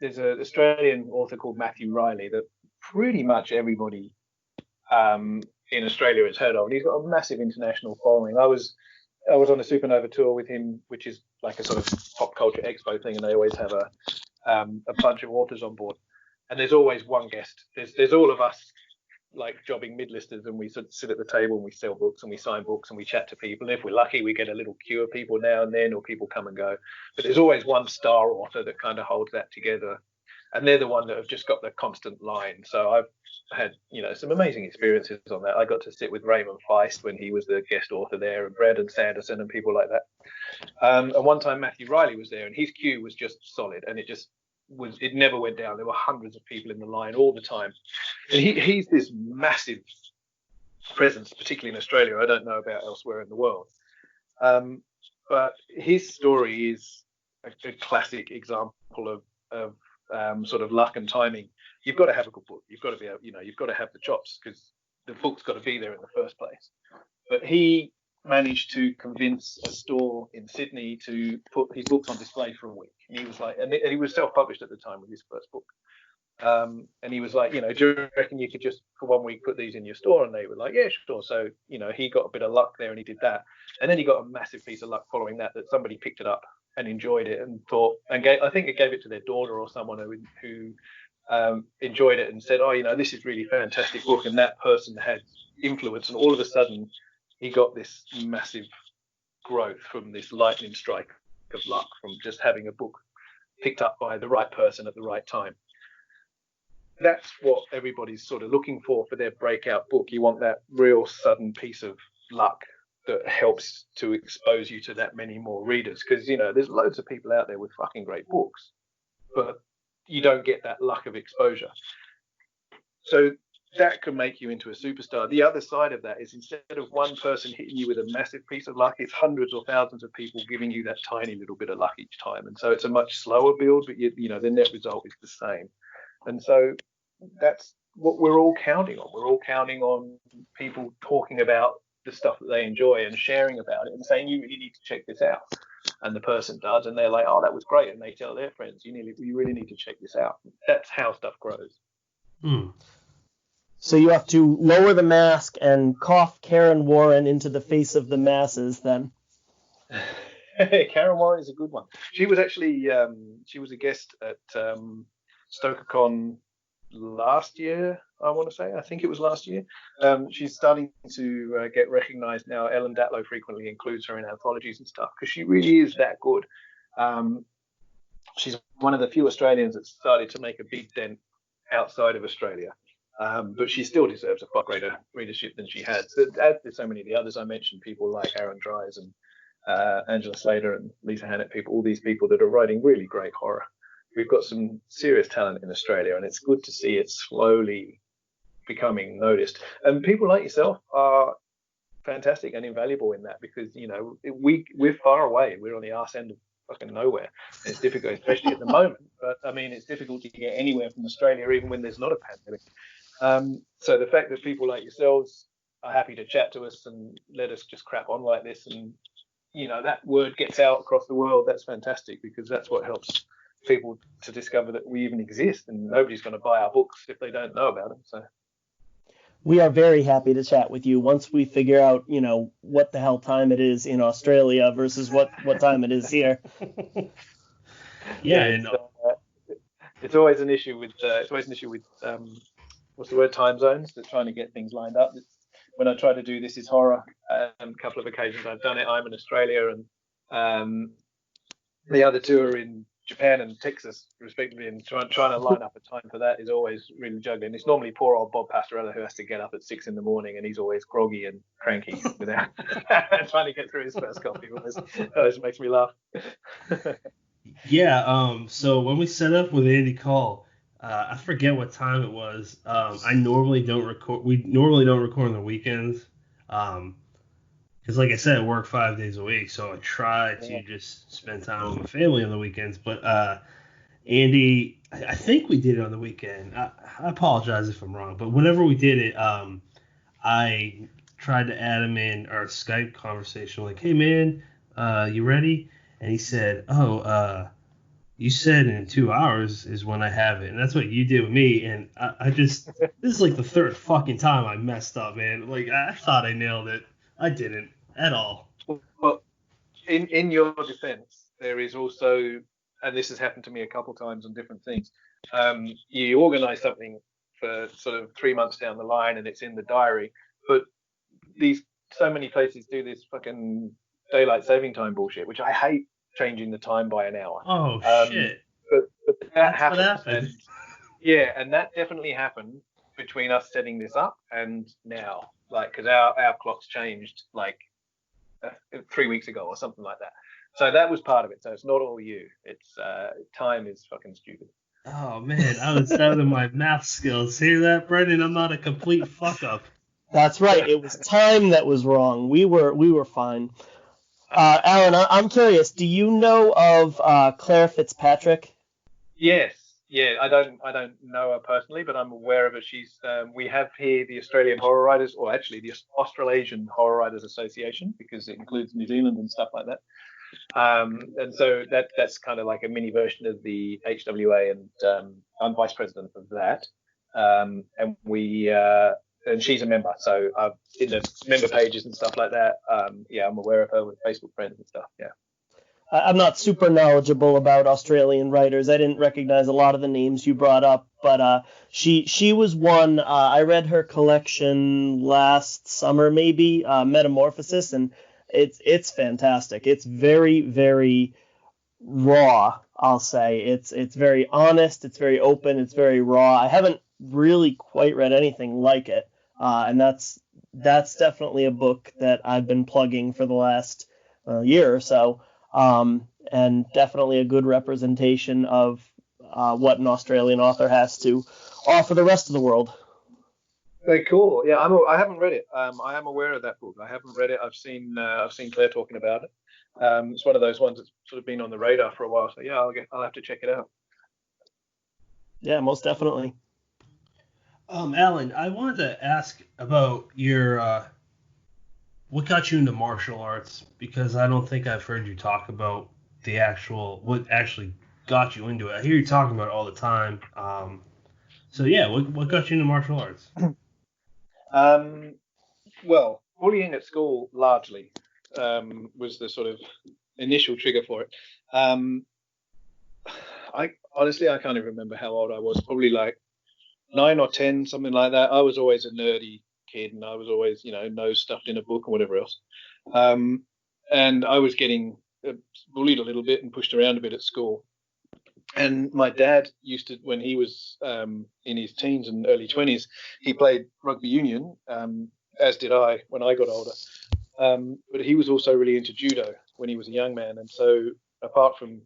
there's an Australian author called Matthew Riley that pretty much everybody in Australia has heard of, and he's got a massive international following. I was on a Supernova tour with him, which is like a sort of pop culture expo thing, and they always have a bunch of authors on board, and there's always one guest. There's all of us like jobbing mid-listers, and we sort of sit at the table and we sell books and we sign books and we chat to people. And if we're lucky, we get a little queue of people now and then, or people come and go. But there's always one star author that kind of holds that together, and they're the one that have just got the constant line. So I've had some amazing experiences on that. I got to sit with Raymond Feist when he was the guest author there, and Brandon Sanderson and people like that. And one time Matthew Riley was there, and his queue was just solid, and it never went down. There were hundreds of people in the line all the time, and he's this massive presence, particularly in Australia. I don't know about elsewhere in the world, but his story is a classic example of sort of luck and timing. You've got to have a good book. You've got to be able, you've got to have the chops, because the book's got to be there in the first place. But he managed to convince a store in Sydney to put his books on display for a week. And he was like, and he was self-published at the time with his first book. And he was like, do you reckon you could just for 1 week put these in your store? And they were like, yeah, sure. So, he got a bit of luck there and he did that. And then he got a massive piece of luck following that somebody picked it up and enjoyed it and thought, I think it gave it to their daughter or someone who enjoyed it and said, oh, this is really fantastic book. And that person had influence. And all of a sudden, he got this massive growth from this lightning strike of luck, from just having a book picked up by the right person at the right time. that's what everybody's sort of looking for their breakout book. You want that real sudden piece of luck that helps to expose you to that many more readers, because there's loads of people out there with fucking great books, but you don't get that luck of exposure. So that can make you into a superstar. The other side of that is, instead of one person hitting you with a massive piece of luck, it's hundreds or thousands of people giving you that tiny little bit of luck each time. And so it's a much slower build, but the net result is the same. And so that's what we're all counting on. We're all counting on people talking about the stuff that they enjoy and sharing about it and saying, you really need to check this out. And the person does, and they're like, oh, that was great. And they tell their friends, you really need to check this out. That's how stuff grows. So you have to lower the mask and cough Karen Warren into the face of the masses then. Karen Warren is a good one. She was actually she was a guest at StokerCon last year, I want to say. I think it was last year. She's starting to get recognized now. Ellen Datlow frequently includes her in anthologies and stuff because she really is that good. She's one of the few Australians that started to make a big dent outside of Australia. But she still deserves a far greater readership than she had. So, as there's so many of the others I mentioned, people like Aaron Dries and Angela Slater and Lisa Hannett, all these people that are writing really great horror. We've got some serious talent in Australia, and it's good to see it slowly becoming noticed. And people like yourself are fantastic and invaluable in that, because we're far away. We're on the arse end of fucking nowhere. It's difficult, especially at the moment. But I mean, it's difficult to get anywhere from Australia, even when there's not a pandemic. So the fact that people like yourselves are happy to chat to us and let us just crap on like this, and that word gets out across the world, that's fantastic, because that's what helps people to discover that we even exist, and nobody's going to buy our books if they don't know about them. So we are very happy to chat with you once we figure out, what the hell time it is in Australia versus what time it is here. Yeah, it's always an issue with what's the word, time zones. They're trying to get things lined up. When I try to do This Is Horror, a couple of occasions I've done it. I'm in Australia, and the other two are in Japan and Texas, respectively, and trying to line up a time for that is always really juggling. It's normally poor old Bob Pastorella who has to get up at 6 a.m, and he's always groggy and cranky without trying to get through his first coffee. Always makes me laugh. Yeah. So when we set up with Andy Call, I forget what time it was. I normally don't record. We normally don't record on the weekends. Because, like I said, I work 5 days a week, so I try to just spend time with my family on the weekends. But Andy, I think we did it on the weekend. I apologize if I'm wrong, but whenever we did it, I tried to add him in our Skype conversation. Like, hey, man, you ready? And he said, you said in 2 hours is when I have it. And that's what you did with me. And I just, this is like the third fucking time I messed up, man. Like, I thought I nailed it. I didn't at all. Well, in your defense, there is also, and this has happened to me a couple times on different things, you organize something for sort of 3 months down the line and it's in the diary, but so many places do this fucking daylight saving time bullshit, which I hate, changing the time by an hour. Oh, shit. But that happened. And that definitely happened between us setting this up and now. Like, because our clocks changed like 3 weeks ago or something like that. So that was part of it. So it's not all you. It's time is fucking stupid. Oh man, I was down to my math skills. Hear that, Brendan? I'm not a complete fuck up. That's right. It was time that was wrong. We were fine. Alan, I'm curious. Do you know of Claire Fitzpatrick? Yes. Yeah, I don't know her personally, but I'm aware of her. She's we have here the Australian Horror Writers, or actually the Australasian Horror Writers Association, because it includes New Zealand and stuff like that. And so that's kind of like a mini version of the HWA, and I'm vice president of that. And she's a member, so I've in the member pages and stuff like that. I'm aware of her with Facebook friends and stuff. Yeah. I'm not super knowledgeable about Australian writers. I didn't recognize a lot of the names you brought up, but she was one. I read her collection last summer, maybe, Metamorphosis, and it's fantastic. It's very, very raw, I'll say it's very honest, it's very open, it's very raw. I haven't really quite read anything like it, and that's definitely a book that I've been plugging for the last year or so, and definitely a good representation of what an Australian author has to offer the rest of the world. Very cool. Yeah, I haven't read it. I am aware of that book. I haven't read it. I've seen Claire talking about it. It's one of those ones that's sort of been on the radar for a while. So yeah, I'll have to check it out. Yeah, most definitely. Alan, I wanted to ask about your what got you into martial arts, because I don't think I've heard you talk about what actually got you into it. I hear you talking about it all the time. So yeah, what got you into martial arts? Well, bullying at school largely was the sort of initial trigger for it. I honestly I can't even remember how old I was. Probably like 9 or 10, something like that. I was always a nerdy kid, and I was always, nose stuffed in a book or whatever else. And I was getting bullied a little bit and pushed around a bit at school. And my dad used to, when he was in his teens and early 20s, he played rugby union, as did I when I got older. But he was also really into judo when he was a young man. And so apart from,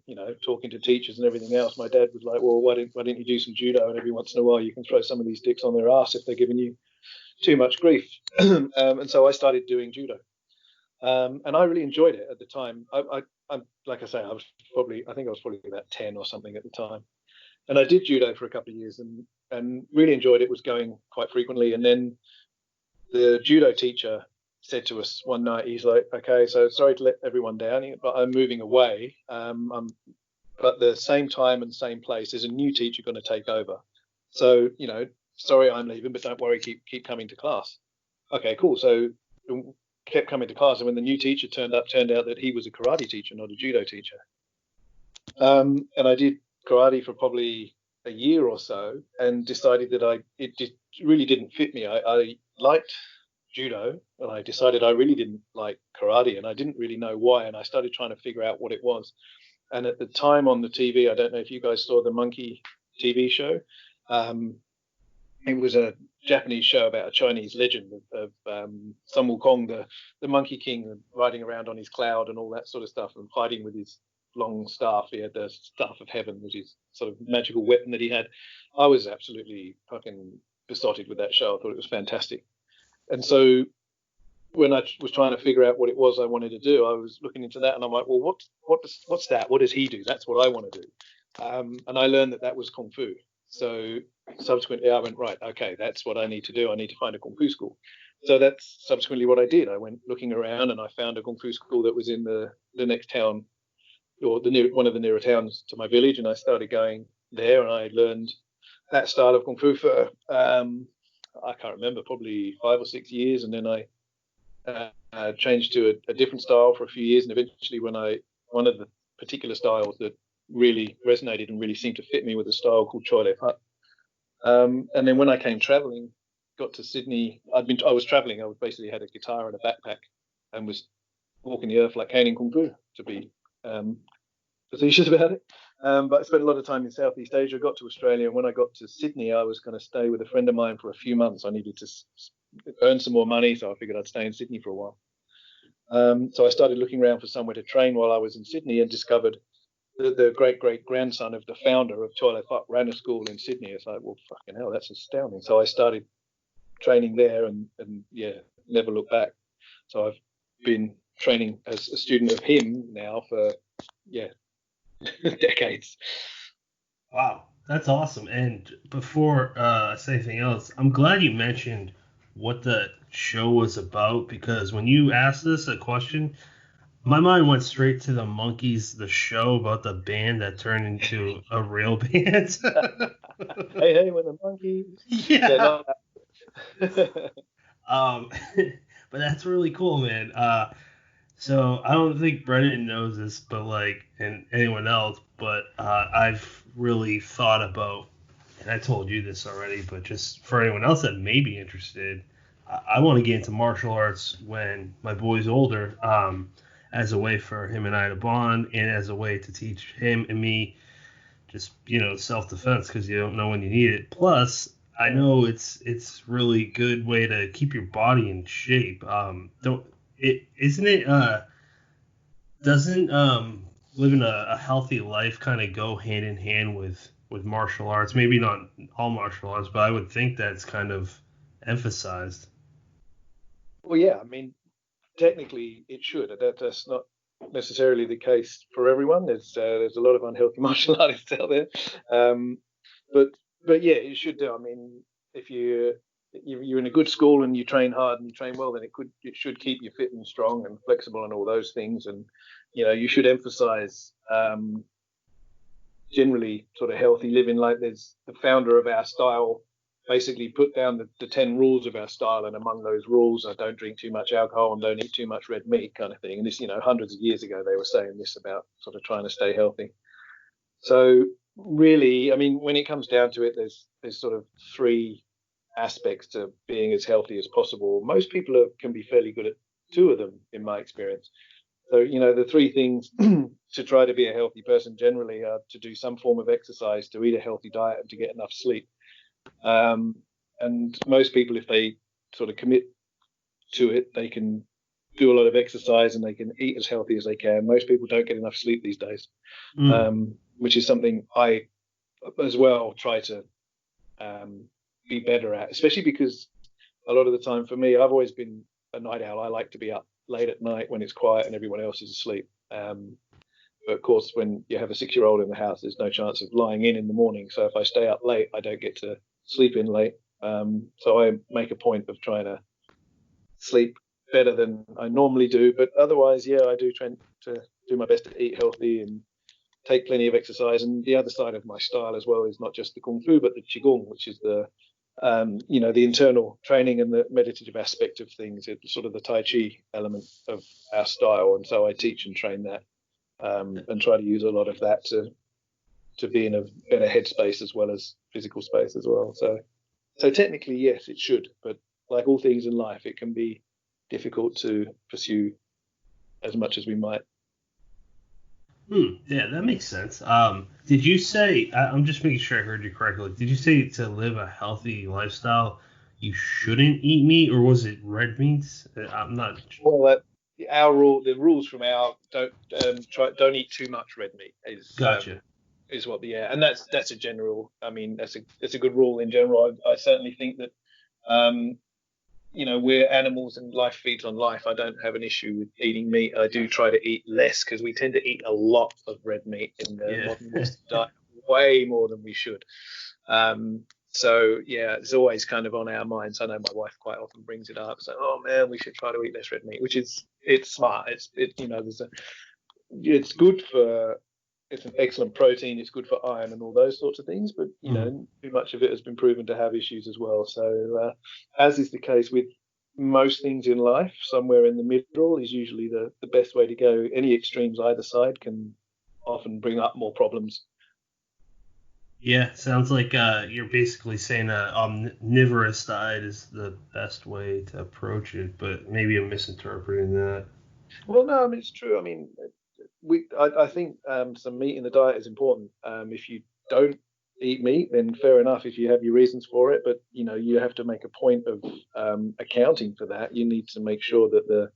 talking to teachers and everything else, my dad was like, well, why didn't you do some judo? And every once in a while you can throw some of these dicks on their ass if they're giving you too much grief. And so I started doing judo. And I really enjoyed it at the time. I'm like I say, I think I was probably about 10 or something at the time. And I did judo for a couple of years and really enjoyed it, was going quite frequently. And then the judo teacher said to us one night, he's like, okay, so sorry to let everyone down, but I'm moving away. But the same time and same place, there's a new teacher going to take over. So, sorry I'm leaving, but don't worry, keep coming to class. Okay, cool. So kept coming to class, and when the new teacher turned out that he was a karate teacher, not a judo teacher. And I did karate for probably a year or so, and decided that it just really didn't fit me. I liked judo, and I decided I really didn't like karate, and I didn't really know why. And I started trying to figure out what it was. And at the time on the TV, I don't know if you guys saw the Monkey TV show. It was a Japanese show about a Chinese legend of Sun Wukong, the Monkey King, riding around on his cloud and all that sort of stuff, and fighting with his long staff. He had the Staff of Heaven, which is sort of magical weapon that he had. I was absolutely fucking besotted with that show. I thought it was fantastic. And so when I was trying to figure out what it was I wanted to do, I was looking into that, and I'm like, well, what's that? What does he do? That's what I want to do. And I learned that was Kung Fu. So subsequently I went, right, okay, that's what I need to do. I need to find a Kung Fu school. So that's subsequently what I did. I went looking around, and I found a Kung Fu school that was in the next town, or one of the nearer towns to my village. And I started going there, and I learned that style of Kung Fu for, I can't remember, probably 5 or 6 years. And then I changed to a different style for a few years. And eventually one of the particular styles that really resonated and really seemed to fit me with a style called Choi Lep Hut. And then when I came traveling, got to Sydney, I was traveling. I basically had a guitar and a backpack and was walking the earth like Kane in Kung Fu, to be facetious about it. But I spent a lot of time in Southeast Asia. Got to Australia, and when I got to Sydney, I was going to stay with a friend of mine for a few months. I needed to earn some more money, so I figured I'd stay in Sydney for a while. So I started looking around for somewhere to train while I was in Sydney, and discovered the great-great-grandson of the founder of Choi Lep Hut ran a school in Sydney. It's like, well, fucking hell, that's astounding. So I started training there, and never looked back. So I've been training as a student of him now for, decades. Wow, that's awesome. And before I say anything else, I'm glad you mentioned what the show was about, because when you asked this a question, my mind went straight to the Monkees, the show about the band that turned into a real band. Hey, when the Monkees. Yeah. But that's really cool, man. So I don't think Brendan knows this, but and anyone else, but I've really thought about, and I told you this already, but just for anyone else that may be interested, I want to get into martial arts when my boy's older. as a way for him and I to bond, and as a way to teach him and me just self-defense, because you don't know when you need it. Plus, I know it's really good way to keep your body in shape. Don't it isn't it doesn't living a healthy life kind of go hand in hand with martial arts? Maybe not all martial arts, but I would think that's kind of emphasized. Well, yeah, I mean, technically it should. That's not necessarily the case for everyone. There's a lot of unhealthy martial artists out there, but but yeah, it should do. I mean, if you're in a good school and you train hard and you train well, then it should keep you fit and strong and flexible and all those things. And you should emphasize generally sort of healthy living. Like there's the founder of our style basically put down the 10 rules of our style, and among those rules are don't drink too much alcohol and don't eat too much red meat, kind of thing. And this, hundreds of years ago they were saying this about sort of trying to stay healthy. So really, I mean, when it comes down to it, there's sort of three aspects to being as healthy as possible. Most people can be fairly good at two of them, in my experience. So, the three things to try to be a healthy person generally are to do some form of exercise, to eat a healthy diet, and to get enough sleep. And most people, if they sort of commit to it, they can do a lot of exercise and they can eat as healthy as they can. Most people don't get enough sleep these days, which is something I as well try to be better at, especially because a lot of the time for me, I've always been a night owl. I like to be up late at night when it's quiet and everyone else is asleep. But of course, when you have a 6-year-old in the house, there's no chance of lying in the morning. So if I stay up late, I don't get to sleep in late. So I make a point of trying to sleep better than I normally do. But otherwise, yeah, I do try to do my best to eat healthy and take plenty of exercise. And the other side of my style as well is not just the Kung Fu, but the Qigong, which is the internal training and the meditative aspect of things. It's sort of the Tai Chi element of our style. And so I teach and train that and try to use a lot of that to be in a better headspace as well as physical space as well. So technically, yes, it should. But like all things in life, it can be difficult to pursue as much as we might. Yeah, that makes sense. Did you say, I'm just making sure I heard you correctly, did you say to live a healthy lifestyle, you shouldn't eat meat, or was it red meats? I'm not sure. Well, the rules from our don't eat too much red meat Gotcha. Is what and that's a general. I mean, that's a good rule in general. I certainly think that we're animals and life feeds on life. I don't have an issue with eating meat. I do try to eat less because we tend to eat a lot of red meat in the modern Western diet, way more than we should. So yeah, it's always kind of on our minds. I know my wife quite often brings it up. So, oh man, we should try to eat less red meat, which it's smart. It's good for. It's an excellent protein. It's good for iron and all those sorts of things. But too much of it has been proven to have issues as well. So, as is the case with most things in life, somewhere in the middle is usually the best way to go. Any extremes either side can often bring up more problems. Yeah, sounds like you're basically saying an omnivorous diet is the best way to approach it, but maybe I'm misinterpreting that. Well, no, I mean, it's true. I mean, I think some meat in the diet is important. If you don't eat meat, then fair enough if you have your reasons for it, but you have to make a point of accounting for that. You need to make sure that the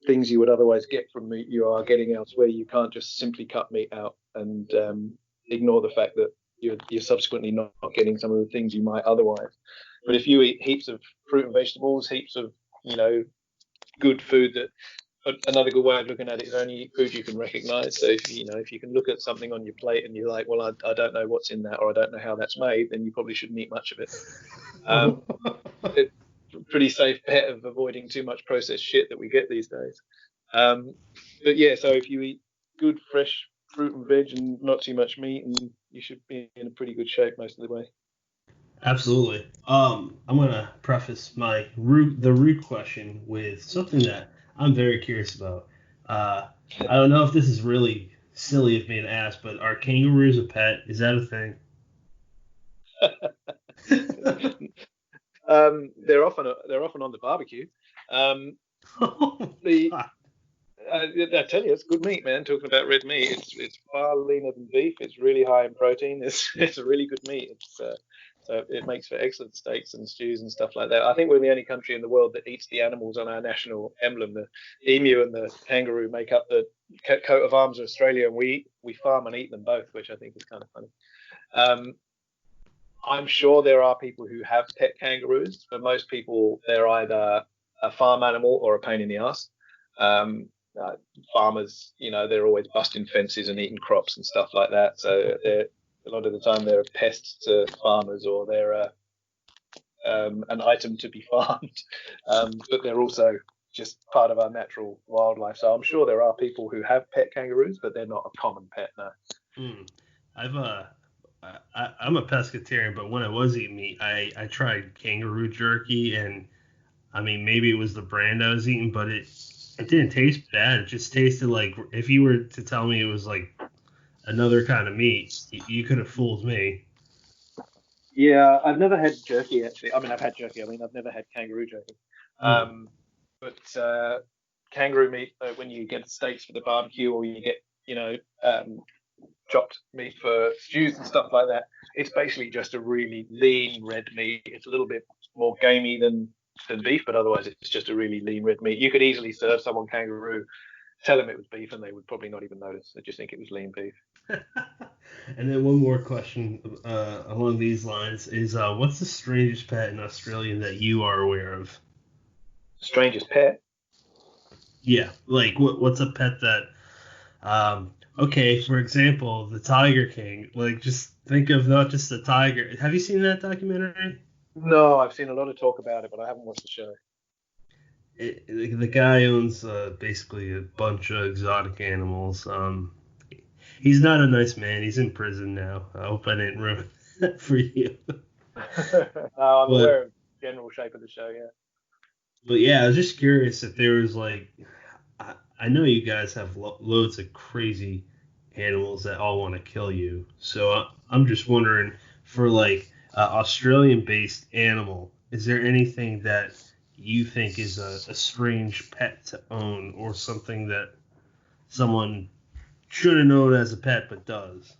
things you would otherwise get from meat you are getting elsewhere. You can't just simply cut meat out and ignore the fact that you're subsequently not getting some of the things you might otherwise. But if you eat heaps of fruit and vegetables, heaps of good food, that another good way of looking at it is only eat food you can recognize. So if you can look at something on your plate and you're like, well, I don't know what's in that, or I don't know how that's made, then you probably shouldn't eat much of it. It's a pretty safe bet of avoiding too much processed shit that we get these days. But yeah, so if you eat good fresh fruit and veg and not too much meat, and you should be in a pretty good shape most of the way. Absolutely. I'm gonna preface the root question with something that I'm very curious about. I don't know if this is really silly of me to ask, but are kangaroos a pet? Is that a thing? They're often on the barbecue. I tell you, it's good meat, man. Talking about red meat, it's far leaner than beef. It's really high in protein. It's a really good meat. So it makes for excellent steaks and stews and stuff like that. I think we're the only country in the world that eats the animals on our national emblem. The emu and the kangaroo make up the coat of arms of Australia, and we farm and eat them both, which I think is kind of funny. I'm sure there are people who have pet kangaroos. For most people, they're either a farm animal or a pain in the ass. Farmers, they're always busting fences and eating crops and stuff like that. So a lot of the time they're pests to farmers, or they're an item to be farmed. But they're also just part of our natural wildlife. So I'm sure there are people who have pet kangaroos, but they're not a common pet now. I'm a pescatarian, but when I was eating meat, I tried kangaroo jerky, and I mean, maybe it was the brand I was eating, but it didn't taste bad. It just tasted like, if you were to tell me it was like another kind of meat, you could have fooled me. Yeah, I've never had jerky, actually. I mean, I've had jerky. I mean, I've never had kangaroo jerky. But kangaroo meat, when you get steaks for the barbecue, or you get, chopped meat for stews and stuff like that, it's basically just a really lean red meat. It's a little bit more gamey than beef, but otherwise it's just a really lean red meat. You could easily serve someone kangaroo, tell them it was beef, and they would probably not even notice. They just think it was lean beef. And then one more question along these lines is, what's the strangest pet in Australia that you are aware of? Strangest pet? Yeah, like what's a pet that, okay, for example, the Tiger King. Like, just think of not just the tiger. Have you seen that documentary? No, I've seen a lot of talk about it, but I haven't watched the show. The guy owns basically a bunch of exotic animals. He's not a nice man. He's in prison now. I hope I didn't ruin that for you. I'm aware of the general shape of the show, yeah. But yeah, I was just curious if there was like, I know you guys have loads of crazy animals that all want to kill you. So I'm just wondering, for like Australian-based animal, is there anything that you think is a strange pet to own, or something that someone shouldn't own as a pet but does?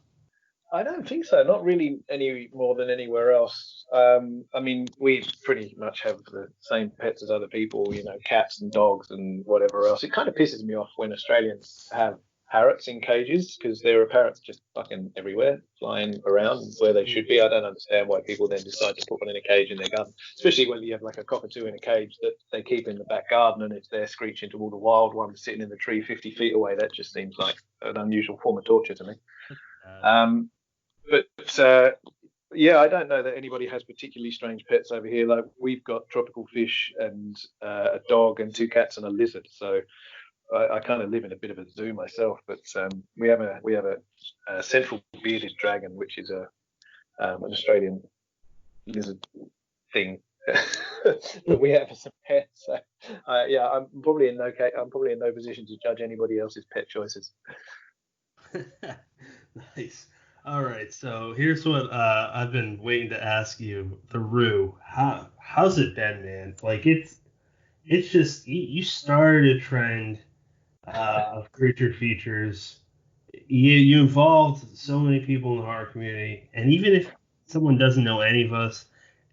I don't think so. Not really any more than anywhere else. I mean, we pretty much have the same pets as other people, cats and dogs and whatever else. It kind of pisses me off when Australians have parrots in cages, because there are parrots just fucking everywhere, flying around where they should be. I don't understand why people then decide to put one in a cage in their garden, especially when you have like a cockatoo in a cage that they keep in the back garden, and it's there screeching to all the wild ones sitting in the tree 50 feet away. That just seems like an unusual form of torture to me. But yeah, I don't know that anybody has particularly strange pets over here. Like, we've got tropical fish and a dog and 2 cats and a lizard. So I kind of live in a bit of a zoo myself. But we have a central bearded dragon, which is an Australian lizard thing that we have as a pet. So yeah, I'm probably in no position to judge anybody else's pet choices. Nice. All right, so here's what I've been waiting to ask you. The Roo, how's it been, man? Like, it's just, you started a trend of creature features. You involved so many people in the horror community, and even if someone doesn't know any of us,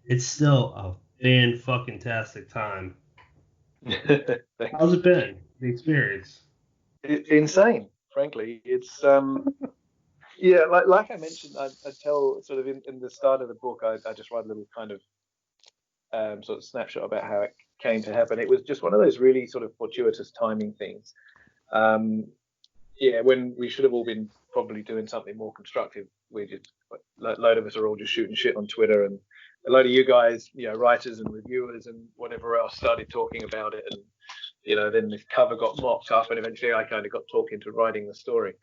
it's still a fan-fucking-tastic time. How's it been, the experience? Insane, frankly. It's yeah, like I mentioned, I tell sort of in the start of the book, I just write a little kind of sort of snapshot about how it came to happen. It was just one of those really sort of fortuitous timing things. Yeah, when we should have all been probably doing something more constructive, we just, a load of us are all just shooting shit on Twitter, and a load of you guys, writers and reviewers and whatever else, started talking about it, and then this cover got mocked up, and eventually I kind of got talked into writing the story.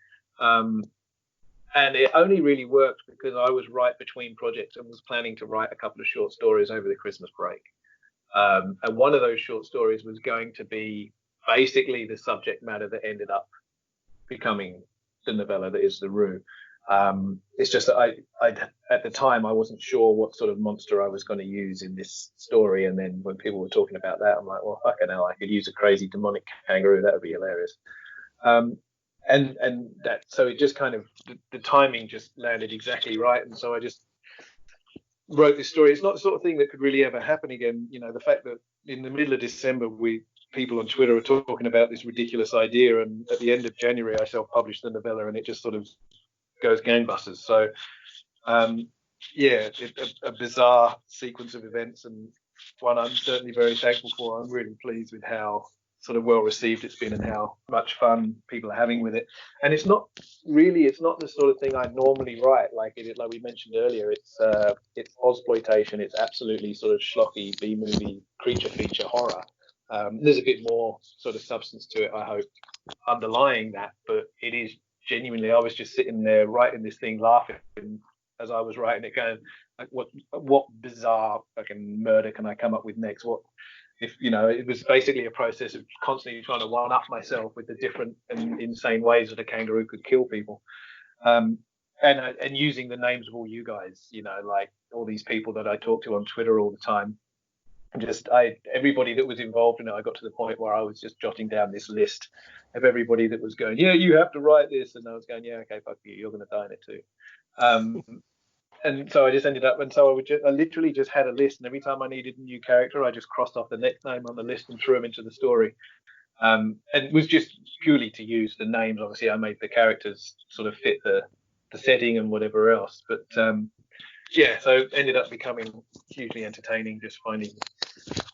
And it only really worked because I was right between projects and was planning to write a couple of short stories over the Christmas break. And one of those short stories was going to be basically the subject matter that ended up becoming the novella that is The Roo. It's just that I at the time I wasn't sure what sort of monster I was going to use in this story, and then when people were talking about that, I'm like, well, fucking hell, I could use a crazy demonic kangaroo. That would be hilarious. And that, so it just kind of, the timing just landed exactly right, and so I just wrote this story. It's not the sort of thing that could really ever happen again. You know, the fact that in the middle of December people on Twitter are talking about this ridiculous idea, and at the end of January I self-published the novella, and it just sort of goes gangbusters. So a bizarre sequence of events, and one I'm certainly very thankful for. I'm really pleased with how sort of well received it's been and how much fun people are having with it. And it's not the sort of thing I normally write. Like we mentioned earlier, it's Ozploitation. It's absolutely sort of schlocky B-movie creature feature horror. There's a bit more sort of substance to it, I hope, underlying that, but it is genuinely, I was just sitting there writing this thing, laughing as I was writing it, going, like, what bizarre fucking murder can I come up with next? What if, you know, it was basically a process of constantly trying to one up myself with the different and insane ways that a kangaroo could kill people. And using the names of all you guys, you know, like all these people that I talk to on Twitter all the time. Everybody that was involved in it, I got to the point where I was just jotting down this list of everybody that was going, yeah, you have to write this, and I was going, yeah, okay, fuck you, you're going to die in it too. And so I just ended up, and so I literally just had a list, and every time I needed a new character, I just crossed off the next name on the list and threw them into the story. And it was just purely to use the names. Obviously, I made the characters sort of fit the setting and whatever else, but so it ended up becoming hugely entertaining, just finding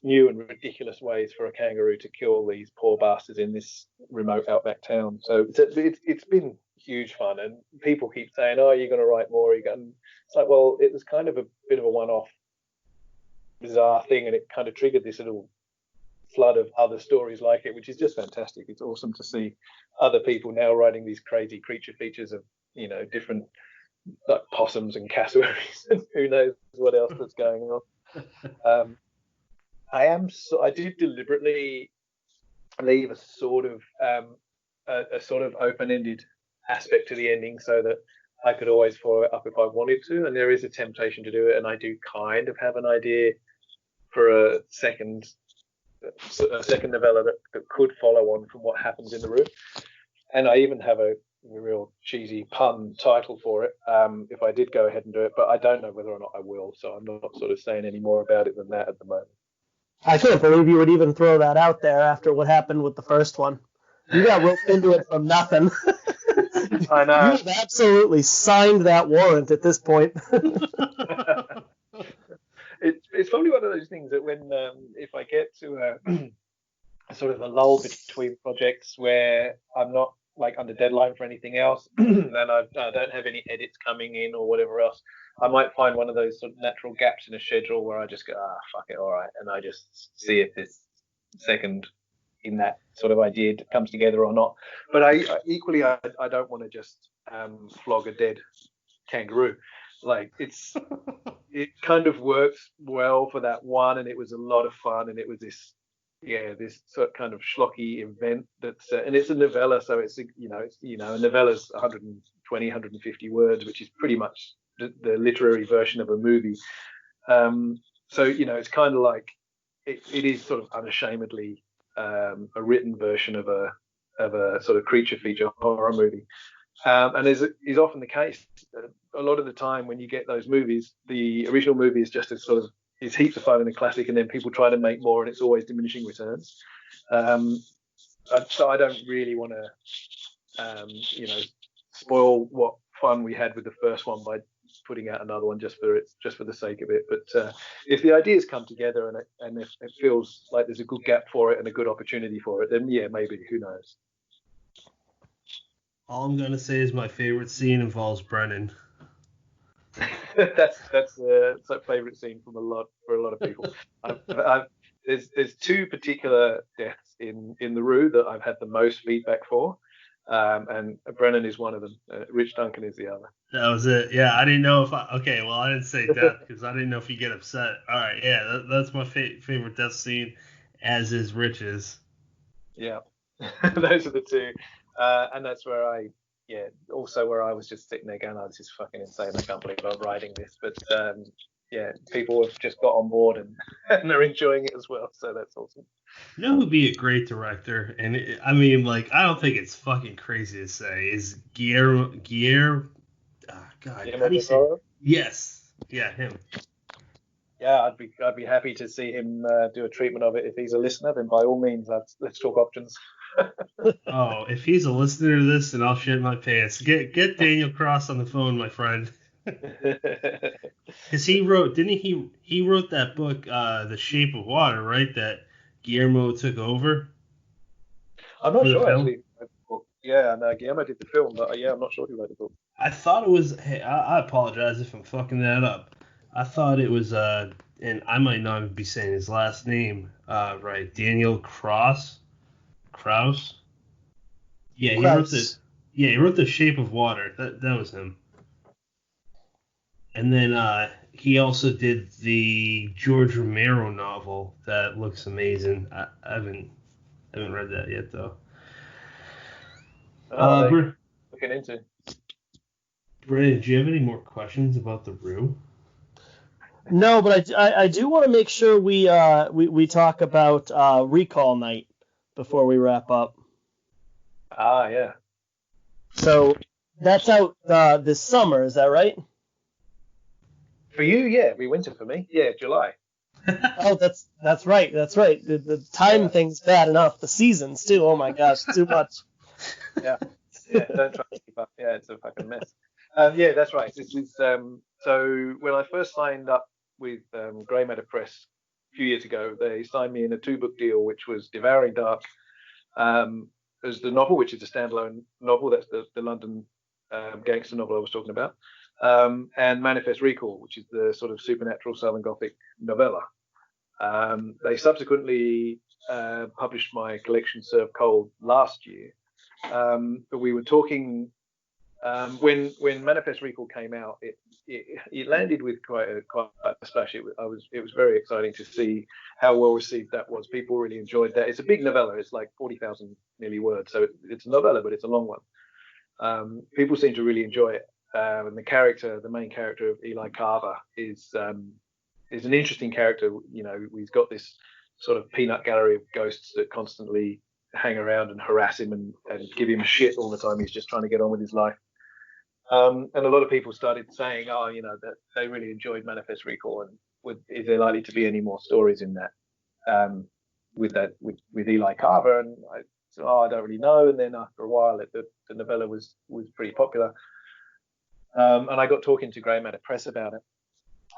new and ridiculous ways for a kangaroo to kill these poor bastards in this remote outback town. So it's been huge fun, and people keep saying, oh, you're going to write more. It's like, well, it was kind of a bit of a one-off bizarre thing, and it kind of triggered this little flood of other stories like it, which is just fantastic. It's awesome to see other people now writing these crazy creature features of, you know, different like possums and cassowaries and who knows what else that's going on. I did deliberately leave a sort of open-ended aspect to the ending so that I could always follow it up if I wanted to, and there is a temptation to do it, and I do kind of have an idea for a second novella that could follow on from what happens in the room, and I even have a real cheesy pun title for it if I did go ahead and do it, but I don't know whether or not I will, so I'm not sort of saying any more about it than that at the moment. I can't believe you would even throw that out there after what happened with the first one. You got roped into it from nothing. I know. You have absolutely signed that warrant at this point. It's probably one of those things that when if I get to a sort of a lull between projects where I'm not like under deadline for anything else, and I don't have any edits coming in or whatever else, I might find one of those sort of natural gaps in a schedule where I just go, fuck it, all right, and I just see if this second in that sort of idea comes together or not. But I don't want to just flog a dead kangaroo. Like it kind of works well for that one, and it was a lot of fun, and it was this sort of kind of schlocky event that's and it's a novella, so it's a novella's 120 150 words, which is pretty much the literary version of a movie. So it's kind of like it is sort of unashamedly a written version of a sort of creature feature horror movie. And as is often the case, a lot of the time when you get those movies, the original movie is just is heaps of fun and a classic, and then people try to make more, and it's always diminishing returns. So I don't really want to, spoil what fun we had with the first one by putting out another one just for the sake of it. But if the ideas come together and if it feels like there's a good gap for it and a good opportunity for it, then yeah, maybe, who knows. All I'm gonna say is my favorite scene involves Brennan. That's a favorite scene for a lot of people. There's two particular deaths in the Rue that I've had the most feedback for, and Brennan is one of them. Rich Duncan is the other. That was it. Yeah, I didn't know if I didn't say death because I didn't know if you get upset. All right, yeah, that's my favorite death scene, as is Rich's. Yeah, those are the two, and that's where I yeah, also where I was just sitting there going, oh, this is fucking insane. I can't believe I'm writing this. But yeah, people have just got on board and, and they're enjoying it as well. So that's awesome. You know who'd be a great director? And I mean, like, I don't think it's fucking crazy to say, is God, how do you say? Yes. Yeah, him. Yeah, I'd be happy to see him do a treatment of it. If he's a listener, then by all means, let's talk options. Oh, if he's a listener to this, then I'll shit my pants. Get Daniel Cross on the phone, my friend. Because he wrote, didn't he wrote that book, The Shape of Water, right? That Guillermo took over. I'm not sure actually. Yeah, no, Guillermo did the film, but yeah, I'm not sure who wrote the book. I thought it was. Hey, I apologize if I'm fucking that up. I thought it was. And I might not be saying his last name right. Daniel Kraus. Yeah, he wrote the. Yeah, he wrote The Shape of Water. That was him. And then he also did the George Romero novel that looks amazing. I haven't read that yet though. Looking into. Brandon, do you have any more questions about the Rue? No, but I do want to make sure we talk about Recall Night before we wrap up. Ah, yeah. So that's out this summer, is that right? For you, yeah. It'd be winter for me. Yeah, July. Oh, that's right. The time thing's bad enough. The seasons too. Oh my gosh, too much. Yeah, don't try to keep up. Yeah, it's a fucking mess. Yeah, that's right. This is so when I first signed up with Grey Matter Press a few years ago, they signed me in a 2-book deal, which was Devouring Dark as the novel, which is a standalone novel. That's the London gangster novel I was talking about, and Manifest Recall, which is the sort of supernatural Southern Gothic novella. They subsequently published my collection Serve Cold last year, but we were talking when Manifest Recall came out. It landed with quite a splash. It was very exciting to see how well received that was. People really enjoyed that. It's a big novella. It's like 40,000 nearly words, so it's a novella, but it's a long one. People seem to really enjoy it. And the main character of Eli Carver is an interesting character. You know, he's got this sort of peanut gallery of ghosts that constantly hang around and harass him and give him shit all the time. He's just trying to get on with his life. And a lot of people started saying, oh, you know, that they really enjoyed Manifest Recall, and is there likely to be any more stories in that with Eli Carver? And I said, I don't really know. And then after a while, the novella was pretty popular. And I got talking to Grey Matter Press about it.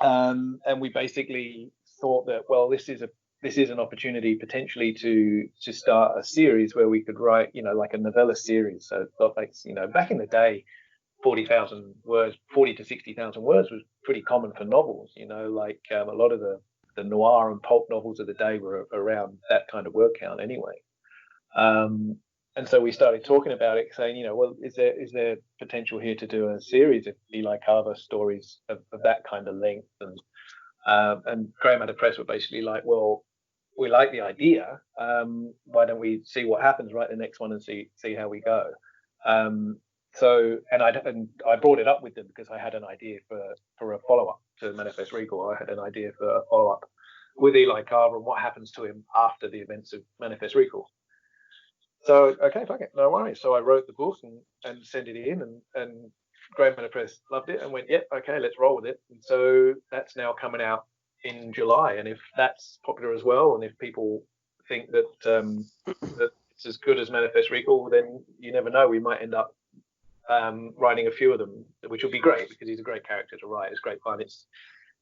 And we basically thought that, well, this is an opportunity potentially to start a series where we could write, you know, like a novella series. So like, you know, back in the day, 40 to 60,000 words was pretty common for novels. You know, like a lot of the noir and pulp novels of the day were around that kind of word count anyway. And so we started talking about it, saying, you know, well, is there potential here to do a series of Eli Carver stories of that kind of length? And Grey Matter Press were basically like, well, we like the idea. Why don't we see what happens, write the next one and see how we go? So I brought it up with them because I had an idea for a follow-up to Manifest Recall. I had an idea for a follow-up with Eli Carver and what happens to him after the events of Manifest Recall. So, okay, fuck it, no worries. So I wrote the book and sent it in, and Grey Matter Press loved it and went, yeah, okay, let's roll with it. And so that's now coming out in July. And if that's popular as well, and if people think that that it's as good as Manifest Recall, then you never know. We might end up writing a few of them, which will be great because he's a great character to write. It's great fun. It's,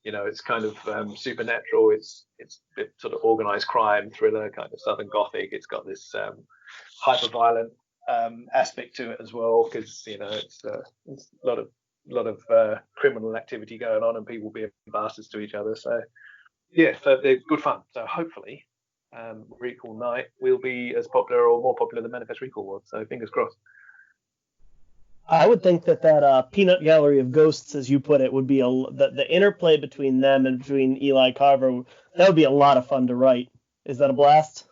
you know, it's kind of supernatural. It's sort of organized crime thriller, kind of Southern Gothic. It's got this hyper violent aspect to it as well, because, you know, it's a lot of criminal activity going on and people being bastards to each other. So yeah, so they're good fun. So hopefully Recall Night will be as popular or more popular than Manifest Recall was. So fingers crossed. I would think that peanut gallery of ghosts, as you put it, would be the interplay between them and between Eli Carver. That would be a lot of fun to write. Is that a blast?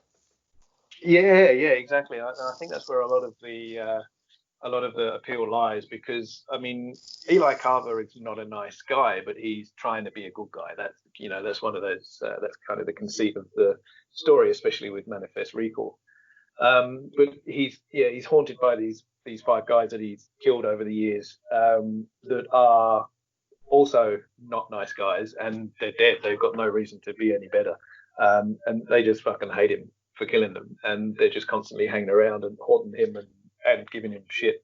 Yeah, exactly. I think that's where a lot of the a lot of the appeal lies, because I mean, Eli Carver is not a nice guy, but he's trying to be a good guy. That's one of those. That's kind of the conceit of the story, especially with Manifest Recall. But he's haunted by these 5 guys that he's killed over the years, that are also not nice guys, and they're dead. They've got no reason to be any better, and they just fucking hate him for killing them, and they're just constantly hanging around and haunting him and giving him shit.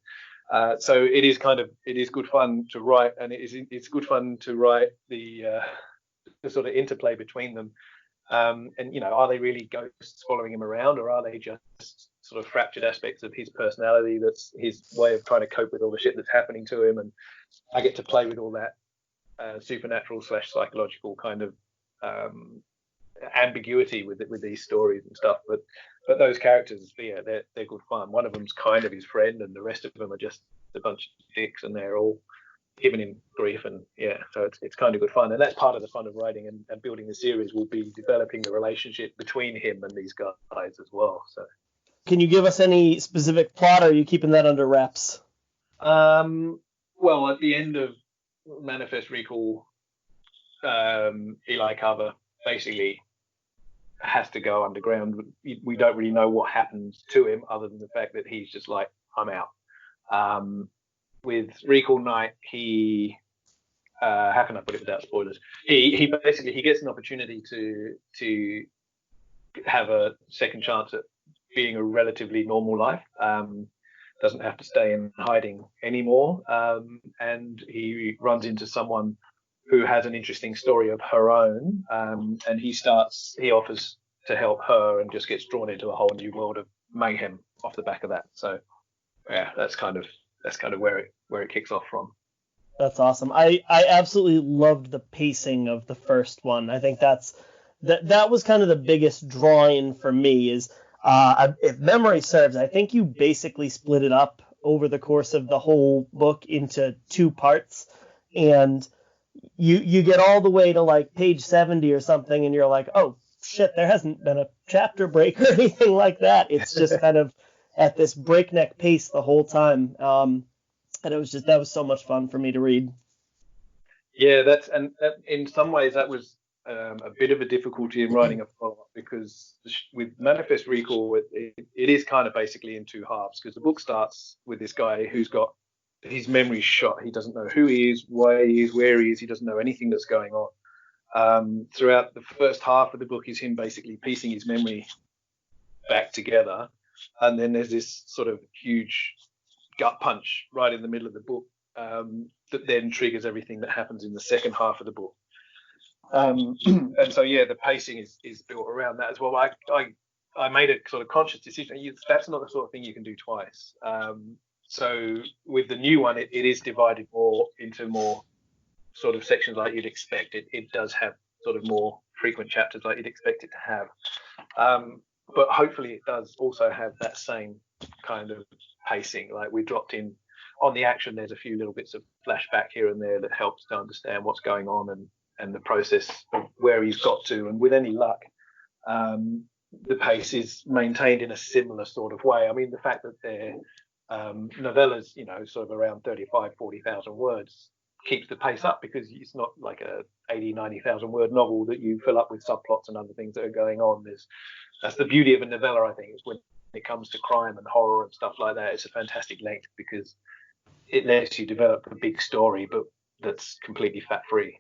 So it is good fun to write, and it's good fun to write the sort of interplay between them. And are they really ghosts following him around, or are they just sort of fractured aspects of his personality? That's his way of trying to cope with all the shit that's happening to him, and I get to play with all that supernatural / psychological kind of ambiguity with these stories and stuff. But those characters, they're good fun. One of them's kind of his friend, and the rest of them are just a bunch of dicks, and they're all giving him grief. And so it's kind of good fun, and that's part of the fun of writing and building the series, will be developing the relationship between him and these guys as well. So, can you give us any specific plot, or are you keeping that under wraps? Well, at the end of Manifest Recall, Eli Carver basically has to go underground. We don't really know what happens to him, other than the fact that he's just like, I'm out. With Recall Night, he how can I put it without spoilers? He basically gets an opportunity to have a second chance at being a relatively normal life. Doesn't have to stay in hiding anymore, and he runs into someone who has an interesting story of her own, and he offers to help her, and just gets drawn into a whole new world of mayhem off the back of that. So that's kind of where it kicks off from. That's awesome. I absolutely loved the pacing of the first one. I think that was kind of the biggest drawing for me. Is if memory serves, I think you basically split it up over the course of the whole book into 2 parts, and you get all the way to like page 70 or something, and you're like, oh shit, there hasn't been a chapter break or anything like that. It's just kind of at this breakneck pace the whole time. And that was so much fun for me to read. Yeah, in some ways that was a bit of a difficulty in writing a follow-up, because with Manifest Recall, it is kind of basically in 2 halves, because the book starts with this guy who's got his memory shot. He doesn't know who he is, why he is, where he is. He doesn't know anything that's going on. Throughout the first half of the book is him basically piecing his memory back together, and then there's this sort of huge gut punch right in the middle of the book, that then triggers everything that happens in the second half of the book. And so the pacing is built around that as well. I made a sort of conscious decision. That's not the sort of thing you can do twice. So with the new one, it is divided more into more sort of sections like you'd expect. It does have sort of more frequent chapters like you'd expect it to have. But hopefully it does also have that same kind of pacing. Like, we dropped in on the action, there's a few little bits of flashback here and there that helps to understand what's going on and the process of where he's got to. And with any luck, the pace is maintained in a similar sort of way. I mean, the fact that they're novellas, sort of around 40,000 words, keeps the pace up, because it's not like a 90,000 word novel that you fill up with subplots and other things that are going on. That's the beauty of a novella, I think, is when it comes to crime and horror and stuff like that, it's a fantastic length, because it lets you develop a big story, but that's completely fat-free.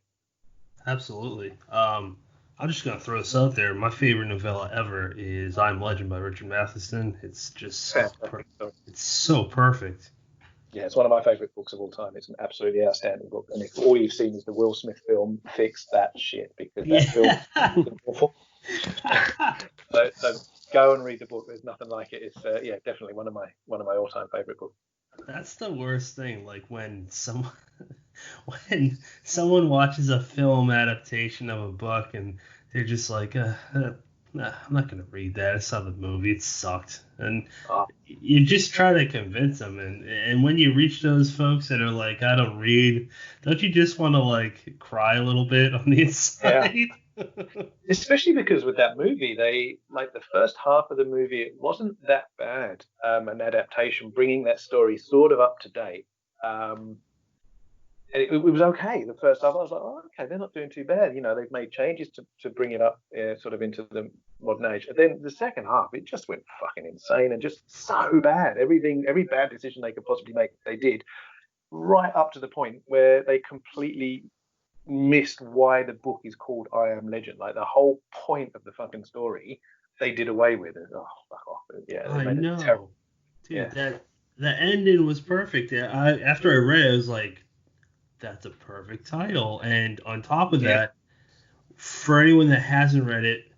Absolutely. I'm just going to throw this out there. My favorite novella ever is I'm Legend by Richard Matheson. It's just it's so perfect. Yeah, it's one of my favorite books of all time. It's an absolutely outstanding book. And if all you've seen is the Will Smith film, fix that shit, because that film is awful. So go and read the book. There's nothing like it. It's definitely one of my all-time favorite books. That's the worst thing. Like when someone watches a film adaptation of a book and they're just like, nah, I'm not gonna read that. I saw the movie. It sucked, and Oh, you just try to convince them. And when you reach those folks that are like, I don't read, don't you just want to like cry a little bit on the yeah. inside? Especially because with that movie, they like the first half of the movie, it wasn't that bad. An adaptation, bringing that story sort of up to date. Um, and it was okay. The first half, I was like, oh, okay, they're not doing too bad. You know, they've made changes to bring it up sort of into the modern age. And then the second half, it just went fucking insane and just so bad. Every bad decision they could possibly make, they did, right up to the point where they completely missed why the book is called I Am Legend. Like the whole point of the fucking story, they did away with it. Oh, fuck off. Yeah, they I made it terrible. know, dude. Yeah. That the ending was perfect. After I read it, I was like, that's a perfect title. And on top of Yeah. that, for anyone that hasn't read it,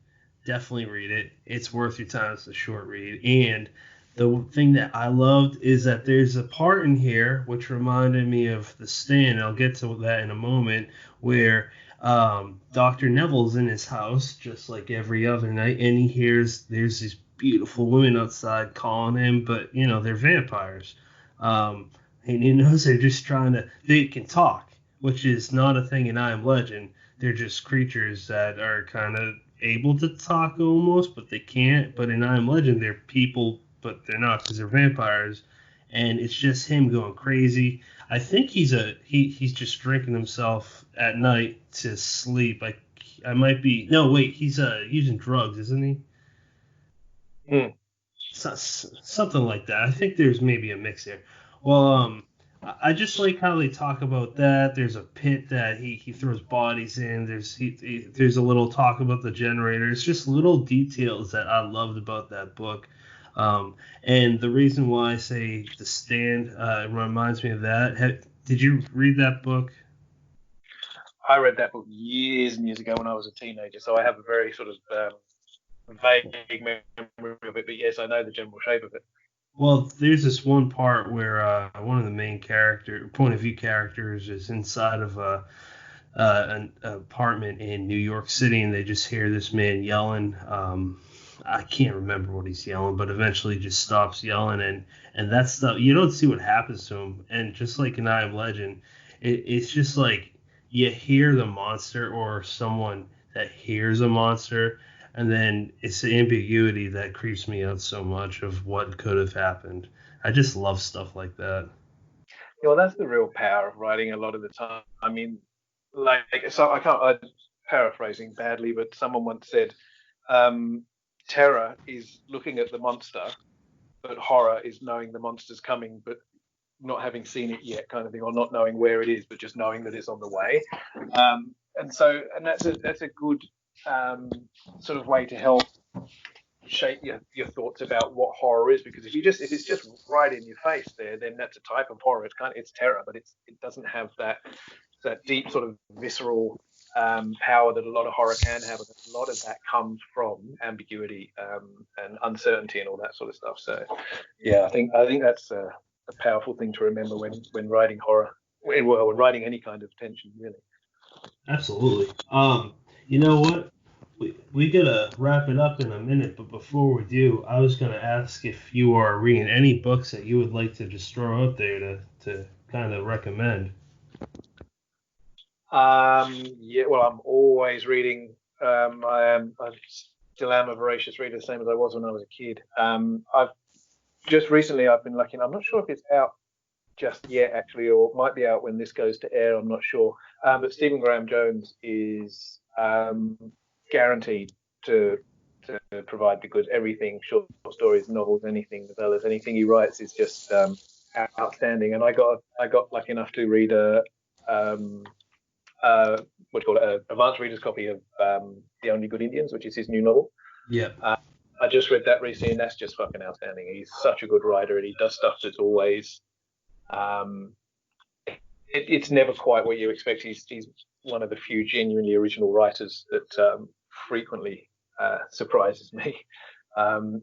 definitely read it. It's worth your time. It's a short read. And the thing that I loved is that there's a part in here which reminded me of The Stand. I'll get to that in a moment, where Dr. Neville's in his house just like every other night, and he hears there's these beautiful women outside calling him, but they're vampires. And he knows they're just they can talk, which is not a thing in I Am Legend. They're just creatures that are kind of able to talk almost, but they can't. But in I Am Legend, they're people, but they're not because they're vampires. And it's just him going crazy. I think he's just drinking himself at night to sleep. I might be no wait, he's using drugs, isn't he? Mm. Something like that. I think there's maybe a mix there. Well, I just like how they talk about that. There's a pit that he throws bodies in. There's a little talk about the generator. It's just little details that I loved about that book. And the reason why I say The Stand reminds me of that. Did you read that book? I read that book years and years ago when I was a teenager, so I have a very sort of vague memory of it. But yes, I know the general shape of it. Well, there's this one part where one of the main point of view characters is inside of an apartment in New York City, and they just hear this man yelling. I can't remember what he's yelling, but eventually he just stops yelling, and that's stuff you don't see what happens to him. And just like in I Am Legend, it's just like you hear the monster or someone that hears a monster, and then it's the ambiguity that creeps me out so much of what could have happened. I just love stuff like that. Yeah, well, that's the real power of writing a lot of the time. I mean, like, so I'm paraphrasing badly, but someone once said, um, terror is looking at the monster, but horror is knowing the monster's coming, but not having seen it yet, kind of thing, or not knowing where it is, but just knowing that it's on the way. And that's a good sort of way to help shape your thoughts about what horror is, because if it's just right in your face there, then that's a type of horror. It's terror, but it doesn't have that deep sort of visceral power that a lot of horror can have, and a lot of that comes from ambiguity and uncertainty and all that sort of stuff. So yeah, I think that's a powerful thing to remember when writing horror, when writing any kind of tension, really. Absolutely. You know what? We gotta wrap it up in a minute, but before we do, I was gonna ask if you are reading any books that you would like to just throw out there to kind of recommend. Yeah, well, I'm always reading. I still am a voracious reader, the same as I was when I was a kid. I've just recently I've been lucky. I'm not sure if it's out just yet, actually, or it might be out when this goes to air. I'm not sure. But Stephen Graham Jones is guaranteed to provide the goods. Everything, short stories, novels, anything, novellas, anything he writes is just outstanding. And I got lucky enough to read a what do you call it, an advanced reader's copy of The Only Good Indians, which is his new novel. Yep. I just read that recently, and that's just fucking outstanding. He's such a good writer, and he does stuff that's always it's never quite what you expect. He's one of the few genuinely original writers that frequently surprises me.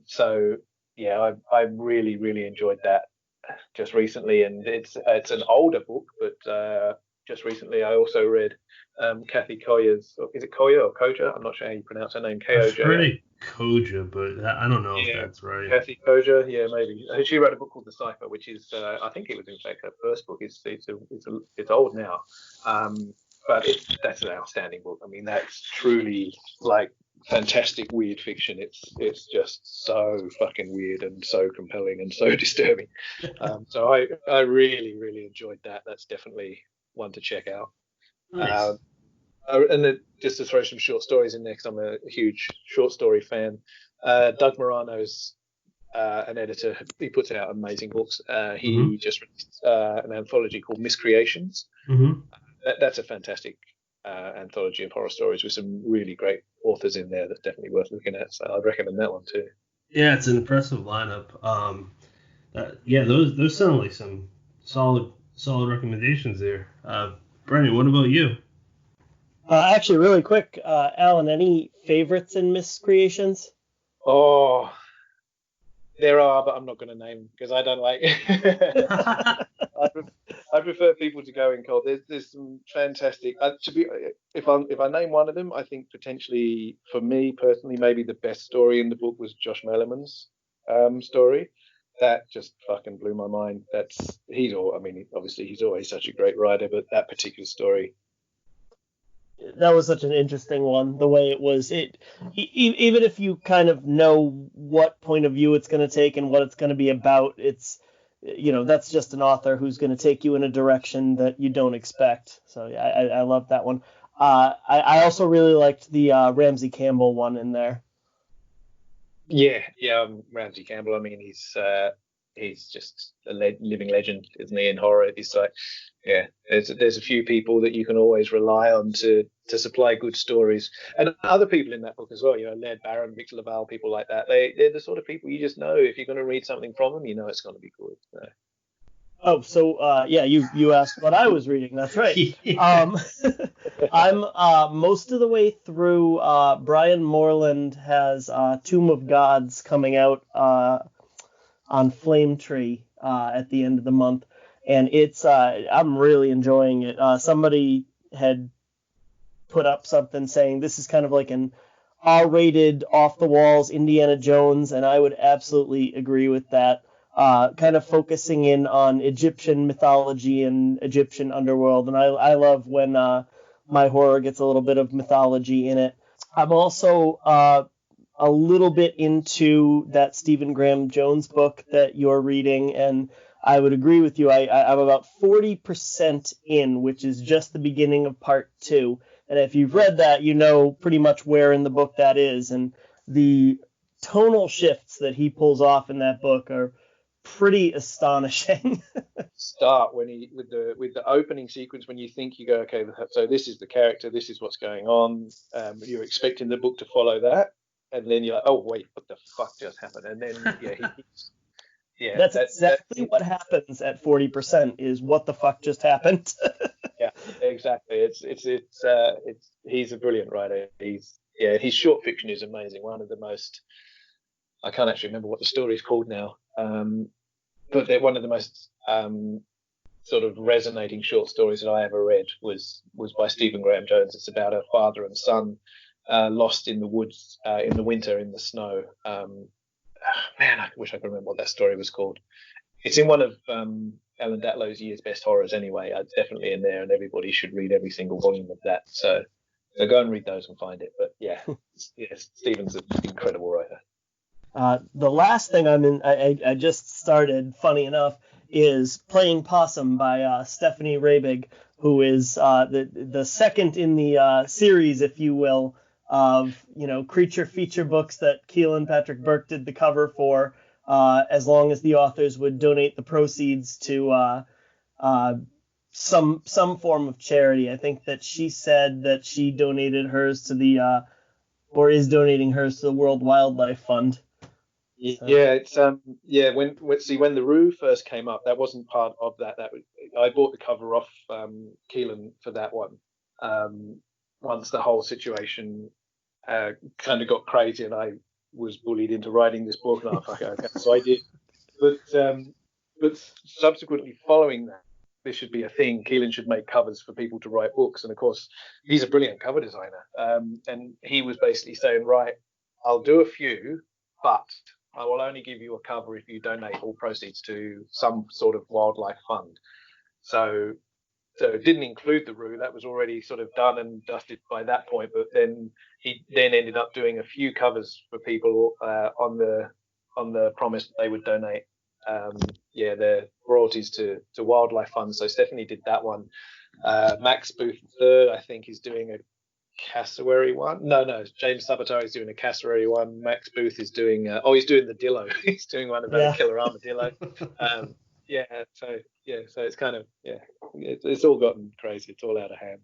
So yeah, I really enjoyed that just recently, and it's an older book, but just recently, I also read Kathy Koya's. Is it Koya or Koja? I'm not sure how you pronounce her name. I've Koja. heard it Koja, but I don't know if Yeah, that's right. Kathy Koja. Yeah, maybe. She wrote a book called The Cipher, which is, I think it was in fact her first book. It's old now, but that's an outstanding book. I mean, that's truly like fantastic weird fiction. It's just so fucking weird and so compelling and so disturbing. So I really enjoyed that. That's definitely one to check out. Nice. And then just to throw some short stories in there, because I'm a huge short story fan. Doug Morano's an editor. He puts out amazing books. He just released an anthology called Miscreations. That's a fantastic anthology of horror stories with some really great authors in there. That's definitely worth looking at. So I'd recommend that one too. Yeah, it's an impressive lineup. Yeah, those sound like some solid recommendations there. Brendan, what about you? Actually, really quick, Alan, any favorites in Miscreations? Oh, there are, but I'm not going to name because I don't like. I prefer people to go in cold. There's some fantastic. If I name one of them, I think potentially for me personally, maybe the best story in the book was Josh Mellerman's story. That just fucking blew my mind. Obviously he's always such a great writer, but that particular story. That was such an interesting one. The way it was, even if you kind of know what point of view it's going to take and what it's going to be about, it's, that's just an author who's going to take you in a direction that you don't expect. So yeah, I love that one. I also really liked the Ramsey Campbell one in there. Yeah, Ramsey Campbell. I mean, he's just a living legend, isn't he, in horror? He's like, yeah, there's a few people that you can always rely on to supply good stories, and other people in that book as well. Laird Barron, Victor Laval, people like that. They're the sort of people you just know if you're going to read something from them, it's going to be good. So. Oh, so yeah, you asked what I was reading. That's right. I'm most of the way through. Brian Moreland has Tomb of Gods coming out on Flame Tree at the end of the month, and it's I'm really enjoying it. Somebody had put up something saying this is kind of like an R-rated, off-the-walls Indiana Jones, and I would absolutely agree with that. Kind of focusing in on Egyptian mythology and Egyptian underworld, and I love when my horror gets a little bit of mythology in it. I'm also a little bit into that Stephen Graham Jones book that you're reading, and I would agree with you. I'm about 40% in, which is just the beginning of part 2. And if you've read that, you know pretty much where in the book that is. And the tonal shifts that he pulls off in that book are pretty astonishing. Start when he with the opening sequence, when you think you go, okay, so this is the character, this is what's going on. You're expecting the book to follow that, and then you're like, oh wait, what the fuck just happened? And then that's exactly what happens at 40%. Is what the fuck just happened? Yeah, exactly. He's a brilliant writer. His short fiction is amazing. One of the most, I can't actually remember what the story is called now, but they're one of the most sort of resonating short stories that I ever read was by Stephen Graham Jones. It's about a father and son lost in the woods in the winter in the snow. Man, I wish I could remember what that story was called. It's in one of Alan Datlow's year's best horrors anyway. It's definitely in there, and everybody should read every single volume of that. So go and read those and find it. But yeah, Stephen's an incredible writer. The last thing I just started, funny enough, is Playing Possum by Stephanie Rabig, who is the second in the series, if you will, of creature feature books that Keelan Patrick Burke did the cover for, as long as the authors would donate the proceeds to some form of charity. I think that she said that she donated hers to the or is donating hers to the World Wildlife Fund. Yeah, it's when the Rue first came up, that wasn't part of that. I bought the cover off Keelan for that one. Once the whole situation kind of got crazy, and I was bullied into writing this book, and I was like, okay, so I did. But subsequently following that, this should be a thing. Keelan should make covers for people to write books. And of course, he's a brilliant cover designer. And he was basically saying, right, I'll do a few, but I will only give you a cover if you donate all proceeds to some sort of wildlife fund. So it didn't include the Roo. That was already sort of done and dusted by that point. But then he then ended up doing a few covers for people on the promise that they would donate their royalties to wildlife funds. So Stephanie did that one. Max Booth III, I think, is doing a cassowary one. No, James Sabatari is doing a cassowary one. Max Booth is doing he's doing the Dillo. He's doing one about a killer armadillo. So it's kind of it's all gotten crazy. It's all out of hand.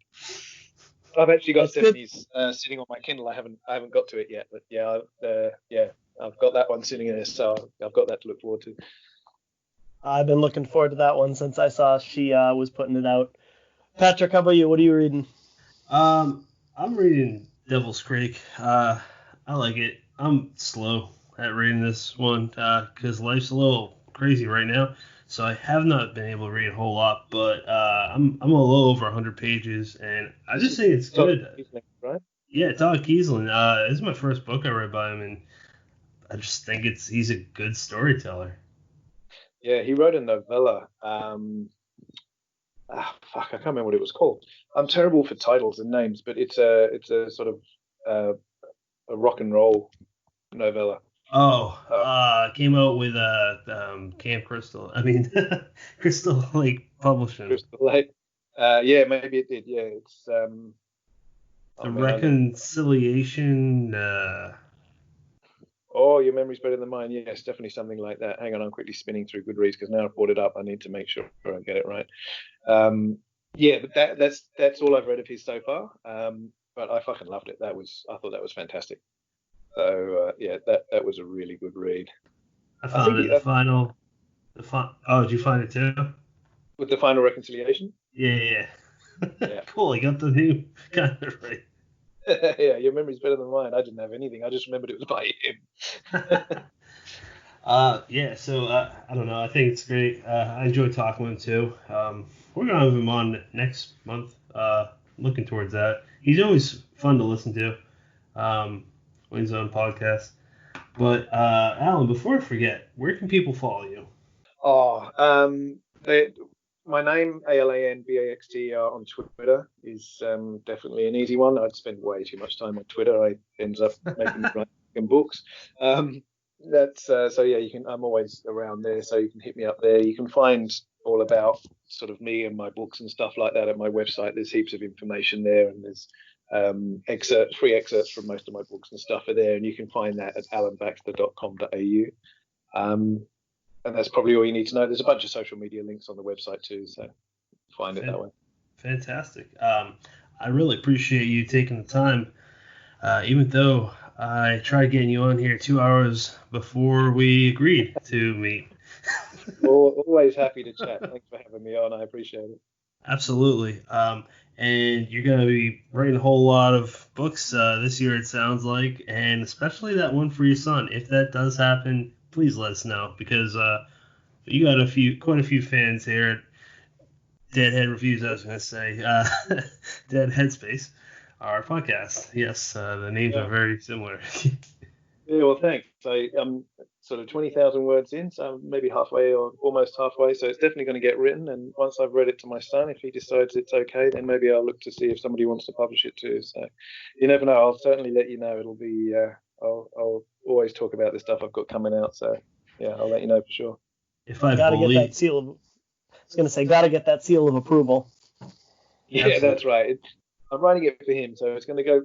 I've actually got Stephanie's sitting on my Kindle. I haven't got to it yet, but I've got that one sitting there, so I've got that to look forward to. I've been looking forward to that one since I saw she was putting it out. Patrick, how about you? What are you reading? I'm reading Devil's Creek. I like it. I'm slow at reading this one because life's a little crazy right now, so I have not been able to read a whole lot. But I'm a little over 100 pages, and I just think it's good. Right? Yeah, Todd Kiesling. This is my first book I read by him, and I just think he's a good storyteller. Yeah, he wrote a novella. I can't remember what it was called. I'm terrible for titles and names, but it's a sort of a rock and roll novella. Came out with Camp Crystal. I mean, Crystal Lake Publishing. Crystal Lake. Maybe it did. Yeah, it's the Reconciliation. Your memory's better than mine. Yeah, it's definitely something like that. Hang on, I'm quickly spinning through Goodreads because now I've brought it up. I need to make sure I get it right. But that's all I've read of his so far. But I fucking loved it. I thought that was fantastic. So that was a really good read. I found it. Oh, did you find it too? With the final reconciliation? Yeah. Cool. I got the new kind of right. Yeah, your memory's better than mine. I didn't have anything. I just remembered it was by him. So I don't know. I think it's great. I enjoy talking with him too. We're gonna have him on next month. Looking towards that. He's always fun to listen to. When he's on podcast. But Alan, before I forget, where can people follow you? My name, AlanBaxter, on Twitter is definitely an easy one. I'd spend way too much time on Twitter. I ends up making writing books. You can. I'm always around there, so you can hit me up there. You can find all about sort of me and my books and stuff like that at my website. There's heaps of information there, and there's free excerpts from most of my books and stuff are there, and you can find that at alanbaxter.com.au. And that's probably all you need to know. There's a bunch of social media links on the website too, so find it that way. Fantastic. I really appreciate you taking the time, even though I tried getting you on here 2 hours before we agreed to meet. Always happy to chat. Thanks for having me on. I appreciate it. Absolutely. And you're going to be writing a whole lot of books this year, it sounds like, and especially that one for your son. If that does happen, please let us know, because you got quite a few fans here at Deadhead Reviews, I was going to say. Dead Headspace, our podcast. Yes, the names are very similar. Yeah, well, thanks. So I'm sort of 20,000 words in, so I'm maybe halfway or almost halfway. So it's definitely going to get written. And once I've read it to my son, if he decides it's okay, then maybe I'll look to see if somebody wants to publish it too. So you never know. I'll certainly let you know. It'll be. I'll always talk about the stuff I've got coming out. So yeah, I'll let you know for sure. If I gotta get that seal of. I was going to say, gotta get that seal of approval. Yeah, absolutely. That's right. I'm writing it for him, so it's going to go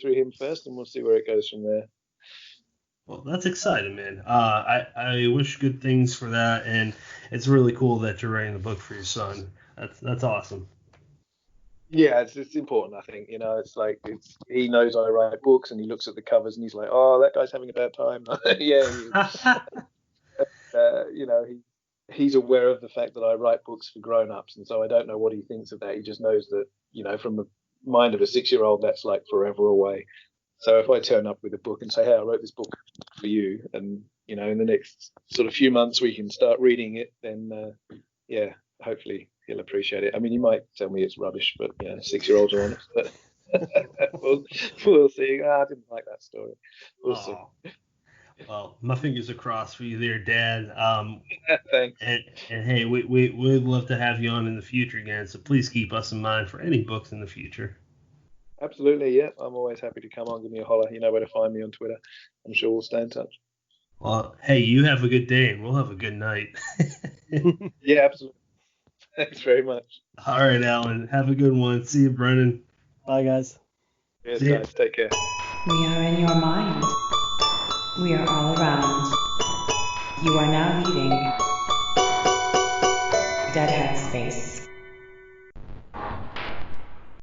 through him first, and we'll see where it goes from there. Well, that's exciting, man. I wish good things for that, and it's really cool that you're writing the book for your son. That's awesome. Yeah, it's important, I think. It's like he knows I write books, and he looks at the covers, and he's like, "Oh, that guy's having a bad time." He's aware of the fact that I write books for grown-ups, and so I don't know what he thinks of that. He just knows that, from the mind of a 6-year-old, that's like forever away. So if I turn up with a book and say, "Hey, I wrote this book for you," and in the next sort of few months we can start reading it, then hopefully he'll appreciate it. I mean, you might tell me it's rubbish, but 6-year-olds are honest. But we'll see. I didn't like that story. We'll see. Well, my fingers are crossed for you there, Dad. Thanks. And hey, we'd love to have you on in the future again. So please keep us in mind for any books in the future. Absolutely, yeah. I'm always happy to come on. Give me a holler. You know where to find me on Twitter. I'm sure we'll stay in touch. Well, hey, you have a good day, and we'll have a good night. Yeah, absolutely. Thanks very much. All right, Alan. Have a good one. See you, Brennan. Bye, guys. Yes, guys. Take care. We are in your mind. We are all around. You are now leaving Dead Headspace.